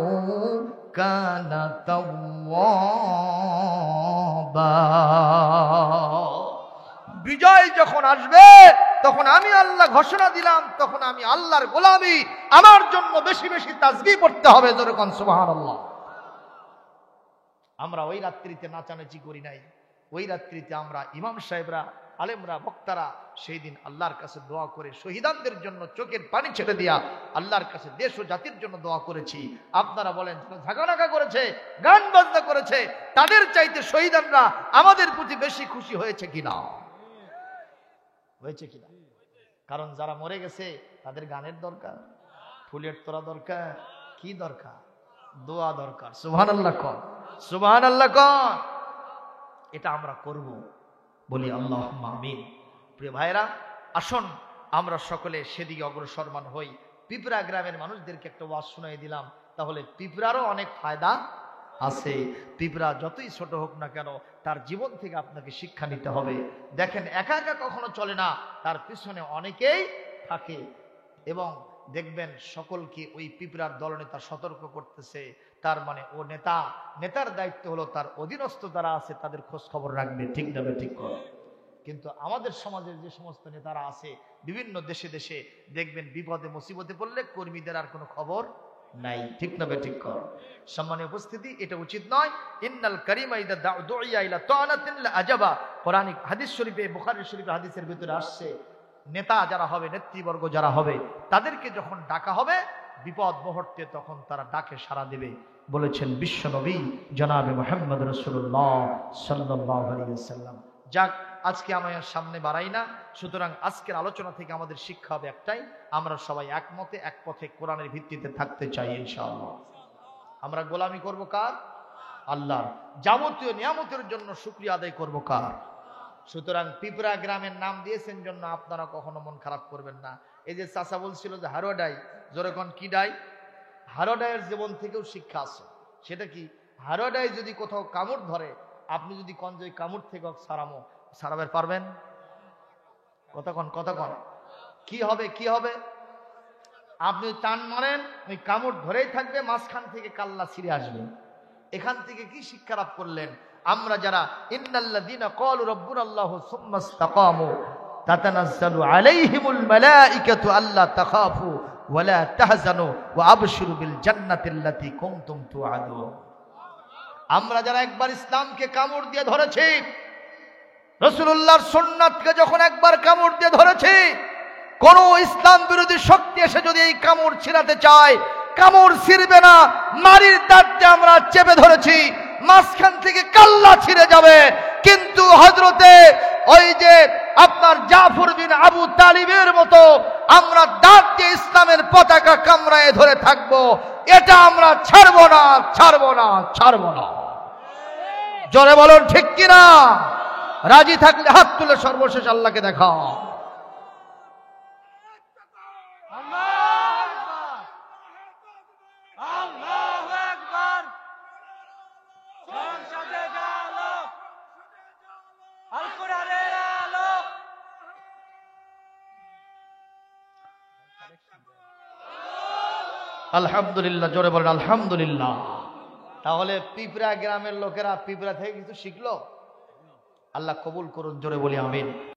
কানা তাওয়াবা। বিজয় যখন আসবে তখন আমি আল্লাহ ঘোষণা দিলাম, তখন আমি আল্লাহর গোলামি, আমার জন্য বেশি বেশি তাসবিহ পড়তে হবে, যেরকম সুবহানাল্লাহ। আমরা ওই রাত্রিতে নাচানাচি করি নাই, ওই রাত্রিতে আমরা ইমাম সাহেবরা, আলেমরা, বক্তারা সেই দিন আল্লাহর কাছে দোয়া করে শহীদদের জন্য চোখের পানি ছেড়ে দিয়া আল্লাহর কাছে দেশ ও জাতির জন্য দোয়া করেছি। আপনারা বলেন, ঝাঁকানাকা করেছে, গান বাজনা করেছে, তাদের চাইতে শহীদরা আমাদের প্রতি বেশি খুশি হয়েছে কিনা? হয়েছে কিনা? কারণ যারা মরে গেছে তাদের গানের দরকার, ফুলের তোড়া দরকার, কি দরকার? দোয়া দরকার। সুবহানাল্লাহ কর, সুবহানাল্লাহ কর। এটা আমরা করব, বলি আল্লাহুম্মা আমিন। প্রিয় ভাইরা, আসুন আমরা সকলে সেদিকে অগ্রসরমান হই। পিপরা গ্রামের মানুষদেরকে একটা ওয়াজ শোনাই দিলাম, তাহলে পিপরারও অনেক ফায়দা আছে। পিপরা যতই ছোট হোক না কেন, তার জীবন থেকে আপনাকে শিক্ষা নিতে হবে। দেখেন, একা একা কখনো চলে না, তার পিছনে অনেকেই থাকে এবং দেখবেন সকলকে ওই পিপরার দলনেতা সতর্ক করতেছে। তার মানে ও নেতা, নেতার দায়িত্ব হলো তার অধীনস্থ যারা আছে তাদের খোঁজ খবর রাখবে, ঠিক না ঠিক করো। কিন্তু আমাদের সমাজের যে সমস্ত নেতারা আছে বিভিন্ন দেশে দেশে দেখবেন বিপদে মুসিবতে পড়লে কর্মীদের আর কোনো খবর নাই, ঠিক না ঠিক কর। সম্মানীয় উপস্থিতি, এটা উচিত নয়। ইন্নাল কারিমা ইদা দুইয়া ইলা তাআনাতিন লা আজাবা। কোরআন হাদিস শরীফে, বুখারী শরীফে হাদিসের ভিতরে আসছে, নেতা যারা হবে, নেতৃবর্গ যারা হবে, তাদেরকে যখন ডাকা হবে বিপদ মুহূর্তে, তখন তারা ডাকে সাড়া দেবে। বলেছেন বিশ্ব নবী জনাবে মুহাম্মদ রাসূলুল্লাহ সাল্লাল্লাহু আলাইহি ওয়াসাল্লাম। যাক, আজকে আমি আর সামনে বাড়াই না। সুতরাং আজকের আলোচনা থেকে আমাদের শিক্ষা হবে একটাই, আমরা সবাই একমতে এক পথে কোরআনের ভিত্তিতে থাকতে চাই ইনশাআল্লাহ। আমরা গোলামি করব কার? আল্লাহর। যাবতীয় নিয়ামতের জন্য শুকরিয়া আদায় করব কার? সুতরাং পিপরা গ্রামের নাম দিয়েছেন জন্য আপনারা কখনো মন খারাপ করবেন না। এই যে চাচা বলছিল যে হারোডাই, জোরে কোন কি ডাই? হারোডাইয়ের জীবন থেকেও শিক্ষা আছে। সেটা কি? হারোডাই যদি কোথাও কামড় ধরে, আপনি যদি কঞ্জয় কামড় থেকে সারাবে পারবেন? কতক্ষণ কি হবে? কি হবে? আপনি টান মারেন, ওই কামড় ধরেই থাকবে, মাঝখান থেকে কাল্লা ছিঁড়ে আসবে। এখান থেকে কি শিক্ষা লাভ করলেন? আমরা যারা ইন্নাল্লাযীনা ক্বালু রাব্বুনাল্লাহু সুম্মা ইসতাকামু তাতানাজ্জালু আলাইহিমুল মালাঈকাতু আল্লা তাখাফু ওয়া লা তাহজানু ওয়া আবশিরু বিল জান্নাতিল্লাতী কুনতুম তুআদুন। আমরা যারা একবার ইসলামকে কামড় দিয়ে ধরেছি, রাসূলুল্লাহর সুন্নাতকে যখন একবার কামড় দিয়ে ধরেছি, কোন ইসলাম বিরোধী শক্তি এসে যদি এই কামড় ছিঁড়াতে চায়, কামড় ছিঁড়বে না। নারীর দাঁতকে আমরা চেপে ধরেছি, মাঝখান থেকে কাল্লা ছিঁড়ে যাবে। কিন্তু হযরতে ওই যে আপনার জাফর বিন আবু তালিবের মতো আমরা দাঁত দিয়ে ইসলামের পতাকা কামড়ায় ধরে থাকব, এটা আমরা ছাড়বো না, ছাড়বো না, ছাড়বো না। জোরে বলুন ঠিক কিনা? রাজি থাকলে হাত তুলে সর্বশেষ আল্লাহকে দেখাও। আলহামদুলিল্লাহ, জোরে বলেন আলহামদুলিল্লাহ। তাহলে পিপরা গ্রামের লোকেরা পিপরা থেকে কিছু শিখলো। আল্লাহ কবুল করুন, জোরে বলি আমিন।